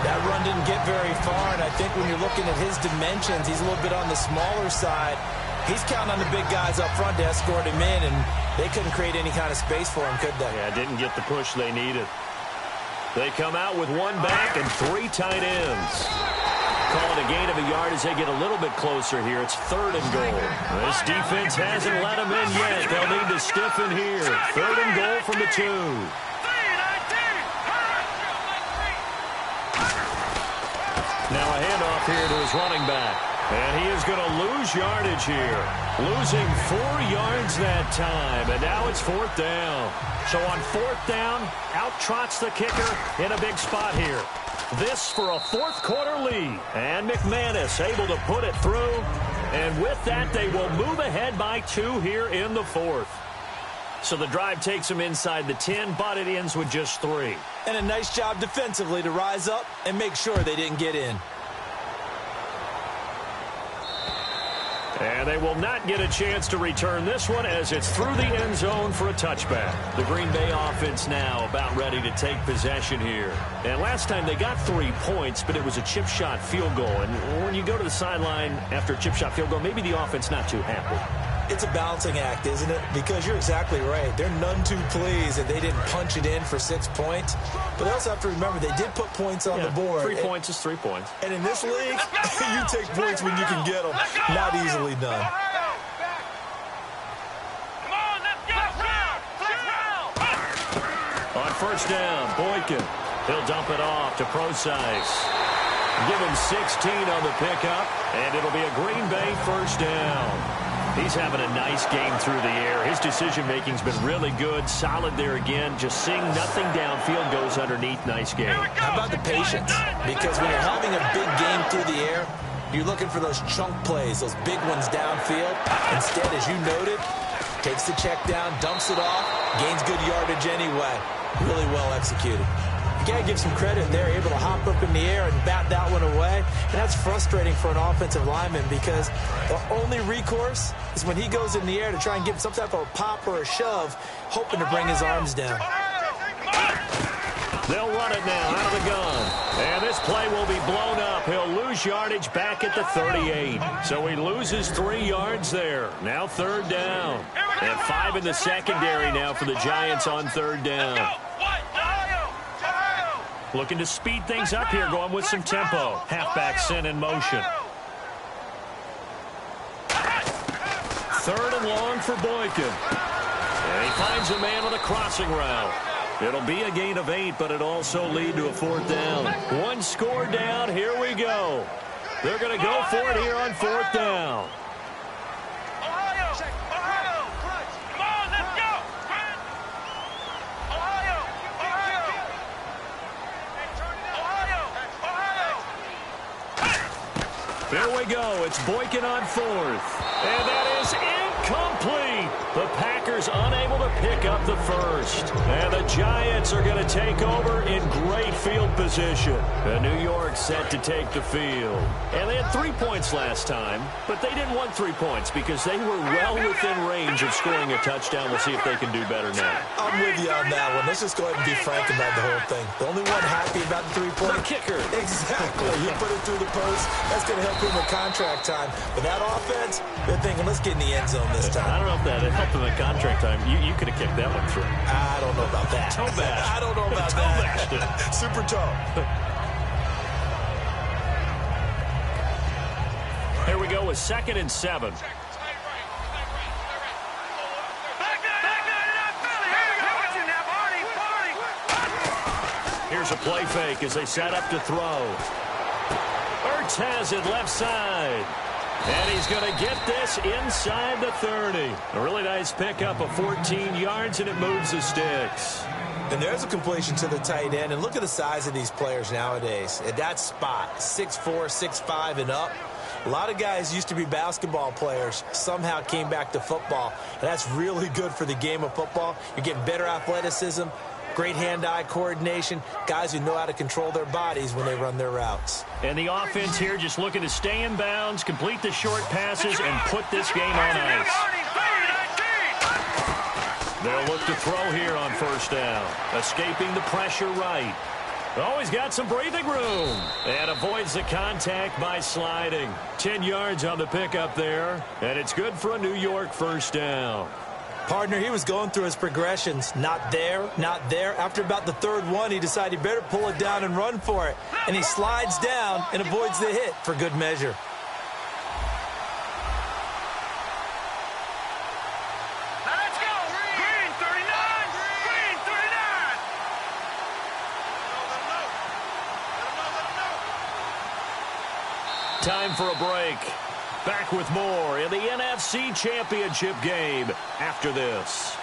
That run didn't get very far, and I think when you're looking at his dimensions, he's a little bit on the smaller side. He's counting on the big guys up front to escort him in, and they couldn't create any kind of space for him, could they? Yeah, didn't get the push they needed. They come out with 1 back and 3 tight ends. Call it a gain of a yard as they get a little bit closer here. It's 3rd and goal. This defense hasn't let them in yet. They'll need to stiffen here. 3rd and goal from the 2. Now a handoff here to his running back. And he is going to lose yardage here. Losing 4 yards that time. And now it's 4th down. So on 4th down, out trots the kicker in a big spot here. This for a 4th quarter lead. And McManus able to put it through. And with that, they will move ahead by 2 here in the 4th. So the drive takes them inside the 10, but it ends with just 3. And a nice job defensively to rise up and make sure they didn't get in. And they will not get a chance to return this one as it's through the end zone for a touchback. The Green Bay offense now about ready to take possession here. And last time they got 3 points, but it was a chip shot field goal. And when you go to the sideline after a chip shot field goal, maybe the offense not too happy. It's a balancing act, isn't it? Because you're exactly right. They're none too pleased that they didn't punch it in for 6 points. But they also have to remember they did put points on the board. 3 points is 3 points. And in this league, you take points when you can get them. Not easily done. On 1st down, Boykin. He'll dump it off to Procise. Give him 16 on the pickup, and it'll be a Green Bay 1st down. He's having a nice game through the air. His decision-making's been really good. Solid there again. Just seeing nothing downfield goes underneath. Nice game. How about the patience? Because when you're having a big game through the air, you're looking for those chunk plays, those big ones downfield. Instead, as you noted, takes the check down, dumps it off, gains good yardage anyway. Really well executed. You got to give some credit there, able to hop up in the air and bat that one away. And that's frustrating for an offensive lineman because the only recourse is when he goes in the air to try and give some type of a pop or a shove, hoping to bring his arms down. They'll run it now out of the gun. And this play will be blown up. He'll lose yardage back at the 38. So he loses 3 yards there. Now 3rd down. And 5 in the secondary now for the Giants on 3rd down. Looking to speed things up here, going with some tempo. Halfback sent in motion. 3rd and long for Boykin. And he finds a man on a crossing route. It'll be a gain of 8, but it also lead to a 4th down. 1 score down. Here we go. They're going to go for it here on 4th down. Here we go. It's Boykin on 4th. And that is incomplete. The Packers unable to pick up the 1st. And the Giants are going to take over in great field position. And New York set to take the field. And they had 3 points last time, but they didn't want 3 points because they were well within range of scoring a touchdown. We'll see if they can do better now. I'm with you on that one. Let's just go ahead and be frank about the whole thing. The only one happy about the 3-point. The kicker. Exactly. You put it through the post. That's going to help him with contract time. But that offense, they're thinking, let's get in the end zone this time. I don't know if that helped him at contract time. You could have kicked that one through. I don't know about that. Toe bash. I don't know about that. Super toe. Here we go with 2nd and 7. Here's a play fake as they set up to throw. Ertz has it left side. And he's going to get this inside the 30. A really nice pickup of 14 yards, and it moves the sticks. And there's a completion to the tight end. And look at the size of these players nowadays. At that spot, 6'4", 6'5", and up. A lot of guys used to be basketball players, somehow came back to football. And that's really good for the game of football. You're getting better athleticism, great hand-eye coordination, guys who know how to control their bodies when they run their routes. And the offense here just looking to stay in bounds, complete the short passes, and put this game on ice. They'll look to throw here on first down. Escaping the pressure right. Oh, he's got some breathing room. And avoids the contact by sliding. 10 yards on the pickup there. And it's good for a New York first down. Partner, he was going through his progressions. Not there, not there. After about the third one, he decided he better pull it down and run for it. And he slides down and avoids the hit for good measure. Time for a break. Back with more in the NFC Championship game after this.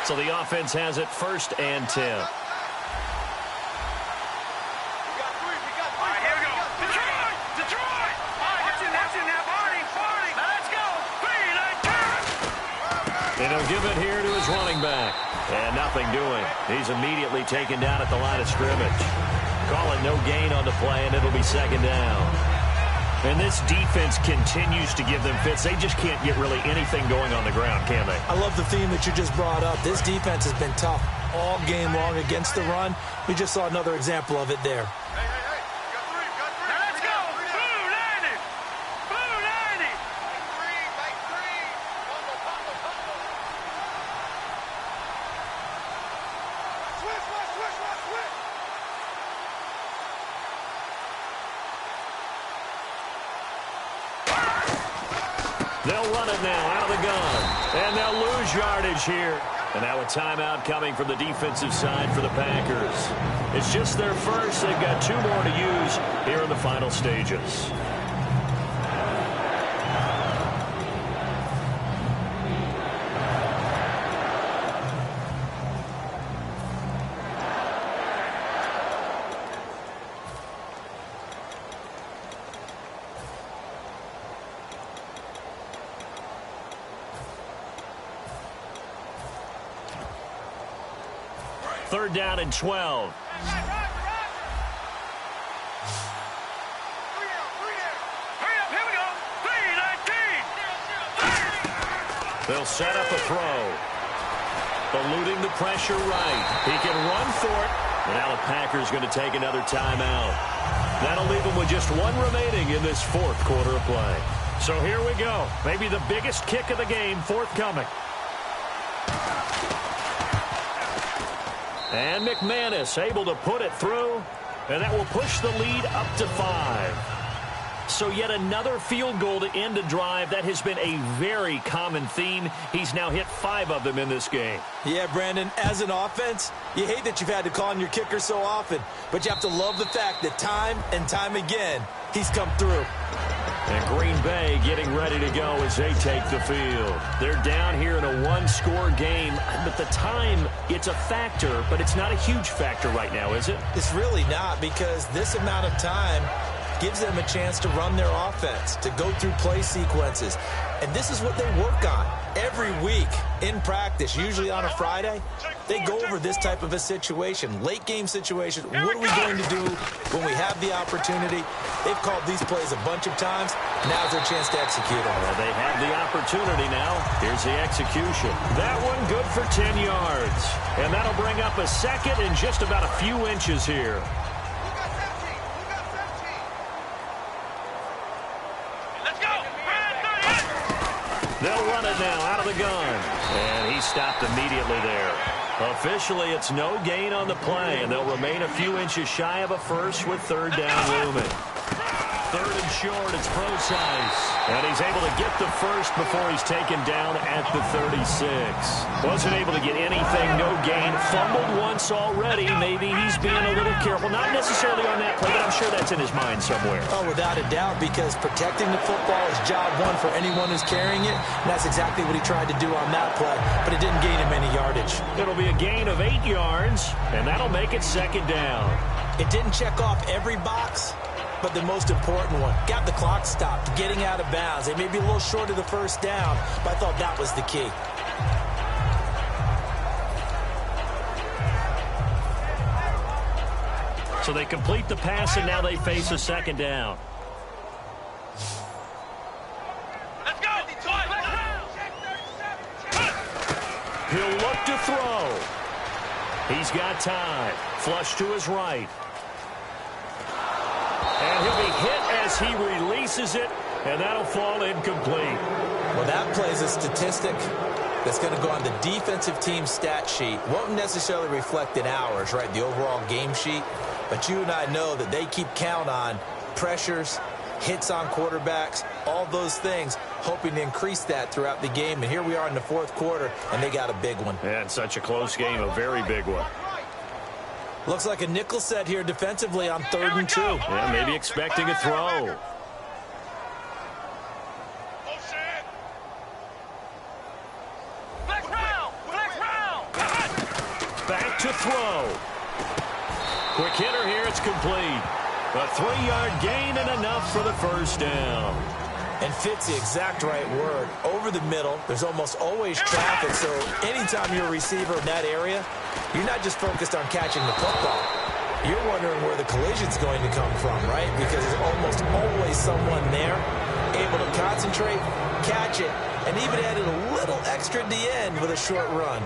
So the offense has it 1st and 10. And he'll give it here to his running back. And nothing doing. He's immediately taken down at the line of scrimmage. Call it no gain on the play, and it'll be 2nd down. And this defense continues to give them fits. They just can't get really anything going on the ground, can they? I love the theme that you just brought up. This defense has been tough all game long against the run. We just saw another example of it there. They'll run it now out of the gun. And they'll lose yardage here. And now a timeout coming from the defensive side for the Packers. It's just their first. They've got 2 more to use here in the final stages. Third down and 12. They'll set up a throw. Eluding the pressure right. He can run for it. And now the Packers going to take another timeout. That'll leave them with just 1 remaining in this 4th quarter of play. So here we go. Maybe the biggest kick of the game forthcoming. And McManus able to put it through, and that will push the lead up to 5. So yet another field goal to end a drive. That has been a very common theme. He's now hit 5 of them in this game. Yeah, Brandon, as an offense, you hate that you've had to call on your kicker so often, but you have to love the fact that time and time again, he's come through. And Green Bay getting ready to go as they take the field. They're down here in a 1-score game, but the time, it's a factor, but it's not a huge factor right now, is it? It's really not, because this amount of time gives them a chance to run their offense, to go through play sequences. And this is what they work on every week in practice, usually on a Friday. They go over this type of a situation, late game situation. What are we going to do when we have the opportunity? They've called these plays a bunch of times. Now's their chance to execute them. Well, they have the opportunity now. Here's the execution. That one good for 10 yards. And that'll bring up a 2nd and just about a few inches here. They'll run it now out of the gun. And he stopped immediately there. Officially, it's no gain on the play, and they'll remain a few inches shy of a first with 3rd down looming. 3rd and short, it's Procise. And he's able to get the first before he's taken down at the 36. Wasn't able to get anything, no gain. Fumbled once already. Maybe he's being a little careful. Not necessarily on that play, but I'm sure that's in his mind somewhere. Oh, without a doubt, because protecting the football is job 1 for anyone who's carrying it. And that's exactly what he tried to do on that play, but it didn't gain him any yardage. It'll be a gain of 8 yards, and that'll make it 2nd down. It didn't check off every box, but the most important one, got the clock stopped, getting out of bounds. They may be a little short of the 1st down, but I thought that was the key. So they complete the pass, and now they face a 2nd down. He'll look to throw. He's got time. Flush to his right. And he'll be hit as he releases it, and that'll fall incomplete. Well, that plays a statistic that's going to go on the defensive team stat sheet. Won't necessarily reflect in ours, right, the overall game sheet. But you and I know that they keep count on pressures, hits on quarterbacks, all those things, hoping to increase that throughout the game. And here we are in the fourth quarter, and they got a big one. And such a close game, a very big one. Looks like a nickel set here defensively on 3rd and 2. Yeah, maybe expecting a throw. Back to throw. Quick hitter here, it's complete. A 3-yard gain and enough for the first down. And fits the exact right word. Over the middle, there's almost always traffic, so anytime you're a receiver in that area, you're not just focused on catching the football. You're wondering where the collision's going to come from, right? Because there's almost always someone there able to concentrate, catch it, and even added a little extra at the end with a short run.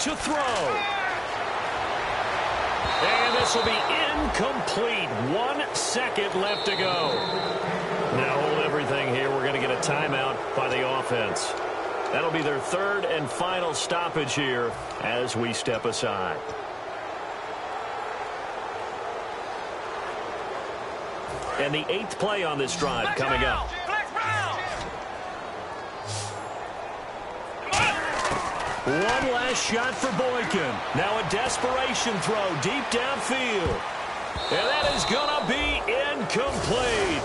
To throw. And this will be incomplete. 1 second left to go. Now hold everything here. We're going to get a timeout by the offense. That'll be their 3rd and final stoppage here as we step aside. And the 8th play on this drive coming up. One last shot for Boykin. Now a desperation throw deep downfield. And that is going to be incomplete.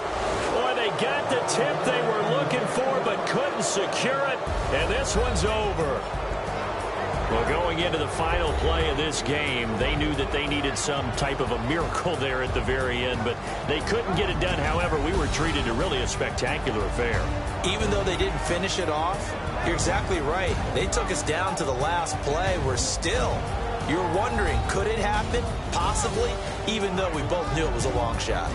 Boy, they got the tip they were looking for but couldn't secure it. And this one's over. Well, going into the final play of this game, they knew that they needed some type of a miracle there at the very end, but they couldn't get it done. However, we were treated to really a spectacular affair. Even though they didn't finish it off, you're exactly right. They took us down to the last play. We're still, you're wondering, could it happen? Possibly, even though we both knew it was a long shot.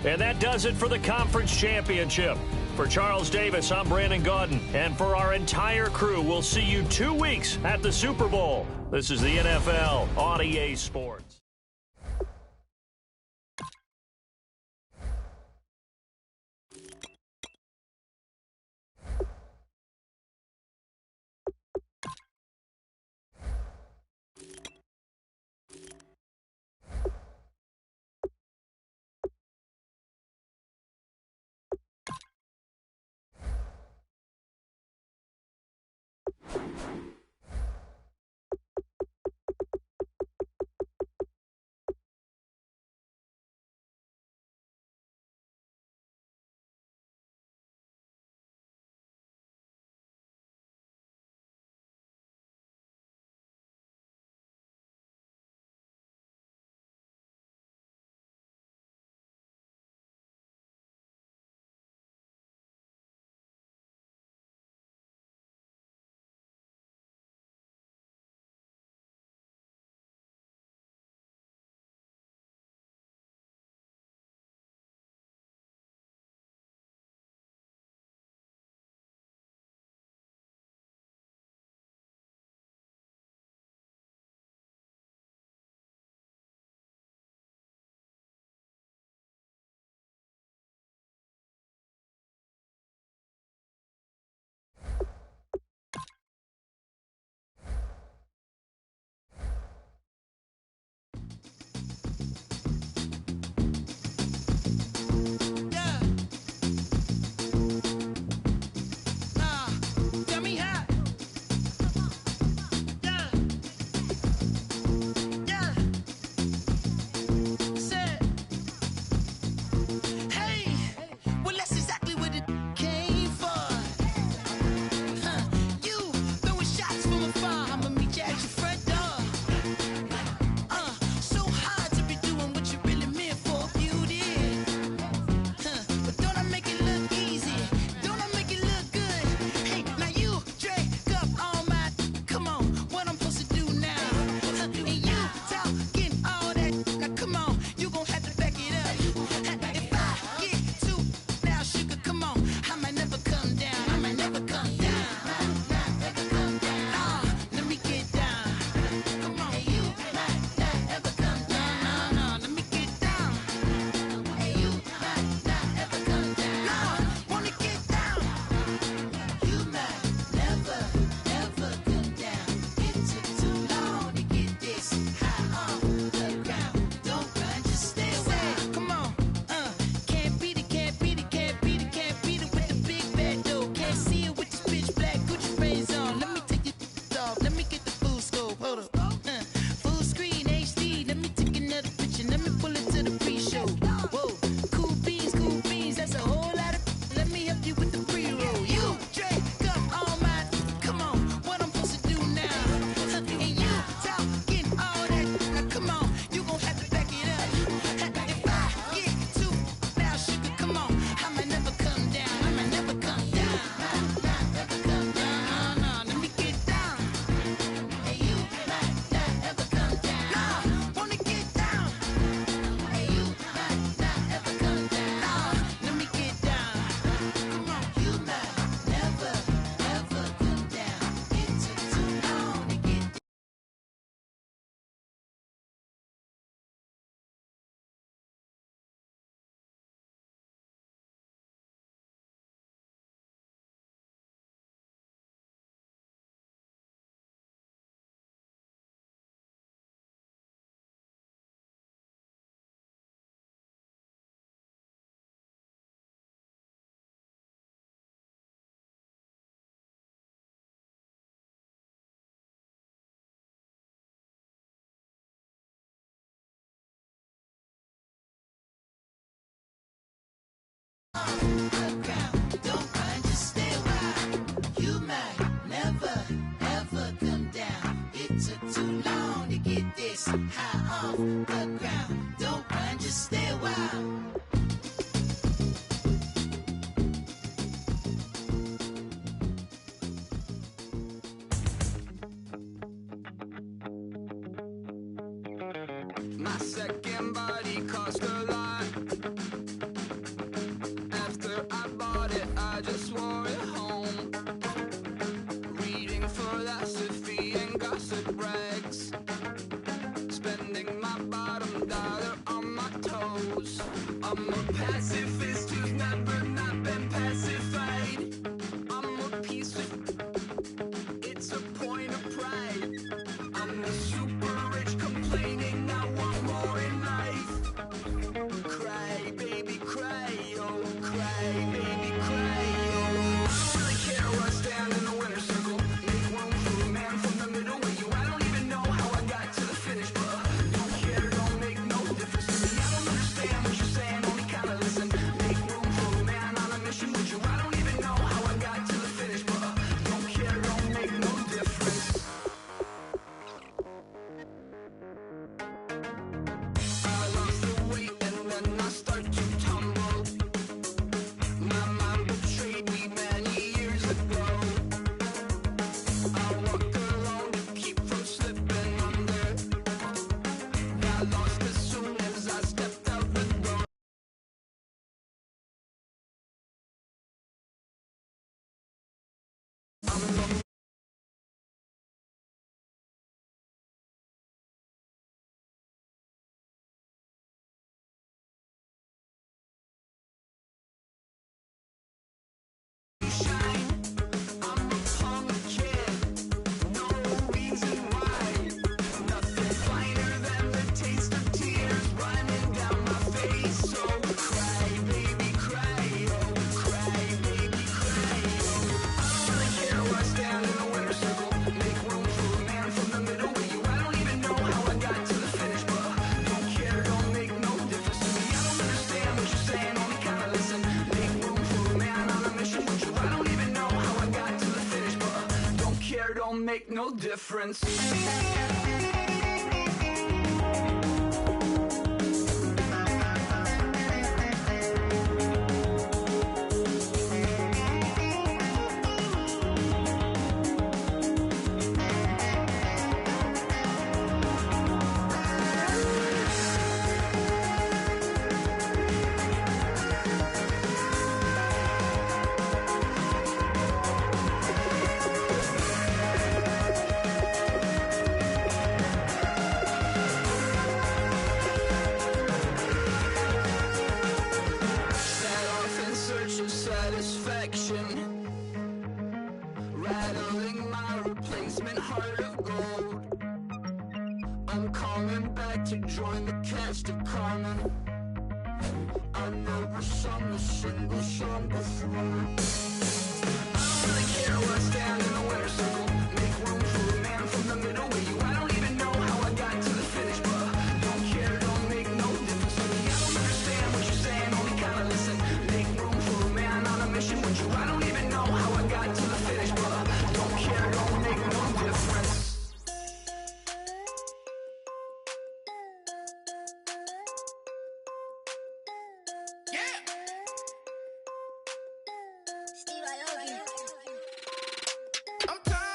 And that does it for the conference championship. For Charles Davis, I'm Brandon Gaudin. And for our entire crew, we'll see you 2 weeks at the Super Bowl. This is the NFL on EA Sports. high off the ground. Don't run, just stay a while. My second body cost a lot. After I bought it, I just wore it home. Reading philosophy and gossip rags. Spending my bottom dollar on my toes. I'm a pacifist who's never not been pacified. I'm a piece of... It's a point of pride. I'm the super rich complaining I want more in life. Cry, baby, cry, oh, cry, baby, cry, oh. I don't really care where I stand in the winner's circle. Make room for a man from the middle with you. I don't even know how I got to the finish, but don't care, don't make no difference to me. I don't understand what you're saying, only kinda listen. Make room for a man on a mission with you. I don't even know how I got to the finish, but don't care, don't make no difference. I lost the weight and then I start to tumble. My mind betrayed me many years ago. I walk alone to keep from slipping under. I lost as soon as I stepped out the door. Shine. I'm a punk kid, no reason why. Nothing finer than the taste of tears running down my face. So cry, baby, cry, oh, cry, baby, cry, oh. I don't really care where I stand in the winner's circle. Make room for a man from the middle with you. I don't even know how I got to the finish, but don't care, don't make no difference to me. I don't understand what you're saying, only kinda listen. Make room for a man on a mission with you. I don't even know how I got to the finish, but don't care, don't make no difference. Set off in search of satisfaction, rattling my replacement heart of gold. I'm coming back to join the cast of Carmen. I never sung a single song before. I don't really care where I stand in the winner's circle. Make room for a man from the middle with you. I don't even know how I got to the finish, but don't care, don't make no difference to me. I don't understand what you're saying, only kinda listen. Make room for a man on a mission with you. I don't even know how I got to the finish, but don't care, don't make no difference. Yeah! I'm tired.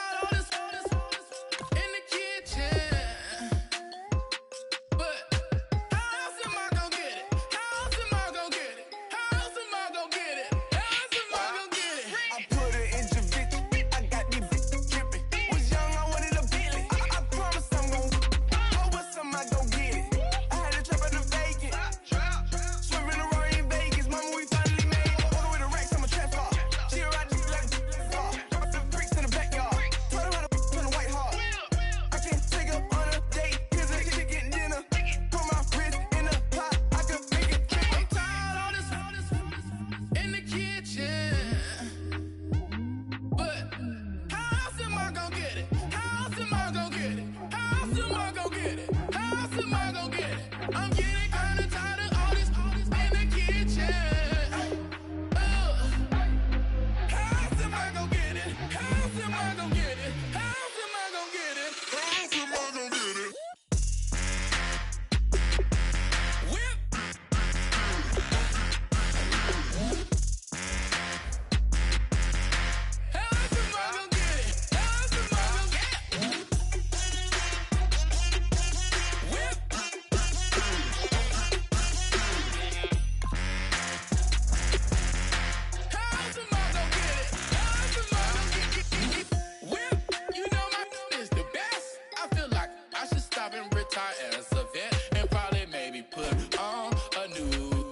event and probably maybe put on a new.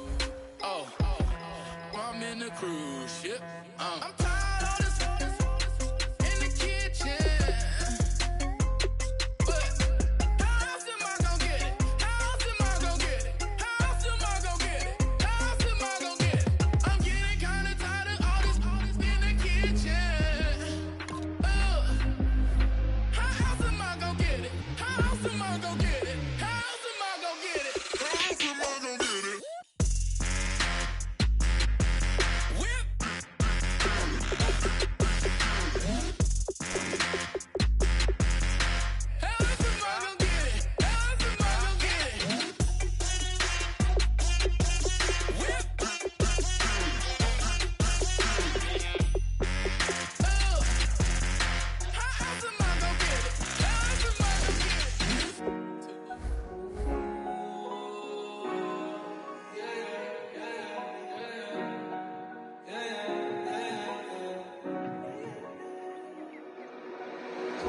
Oh, I'm in the cruise ship. I'm tired of this in the kitchen. But how else am I gonna get it? How else am I gonna get it? How else am I gonna get it? How else am I gonna get it? I'm getting kinda tired of all this in the kitchen. How else am I gonna get it? How else am I gonna get it? How else am I gonna get it? How else am I gonna get it? Whip. How else am I gonna get it? How else am I gonna get it? Whip. How else am I gonna get it? How else am I gonna get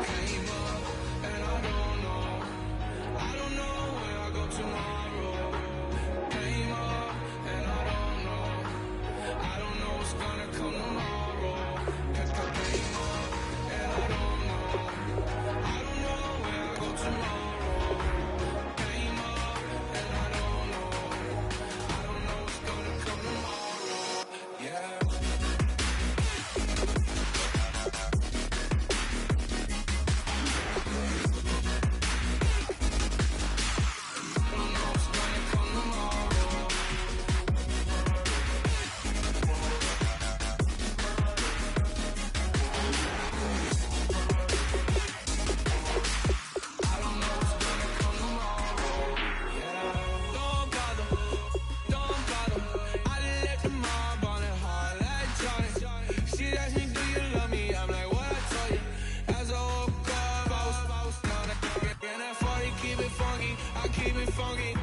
Came up and I don't know where I go tomorrow. Came up and I don't know what's gonna come tomorrow. Came up and I don't know where I go tomorrow. Came up and I don't know what's gonna come tomorrow. Yeah. Don't bother. I let the mob on it hard like Johnny. She asked me, do you love me? I'm like, what I told you. As I woke up, I was down and that 40, keep it funky. I keep it funky.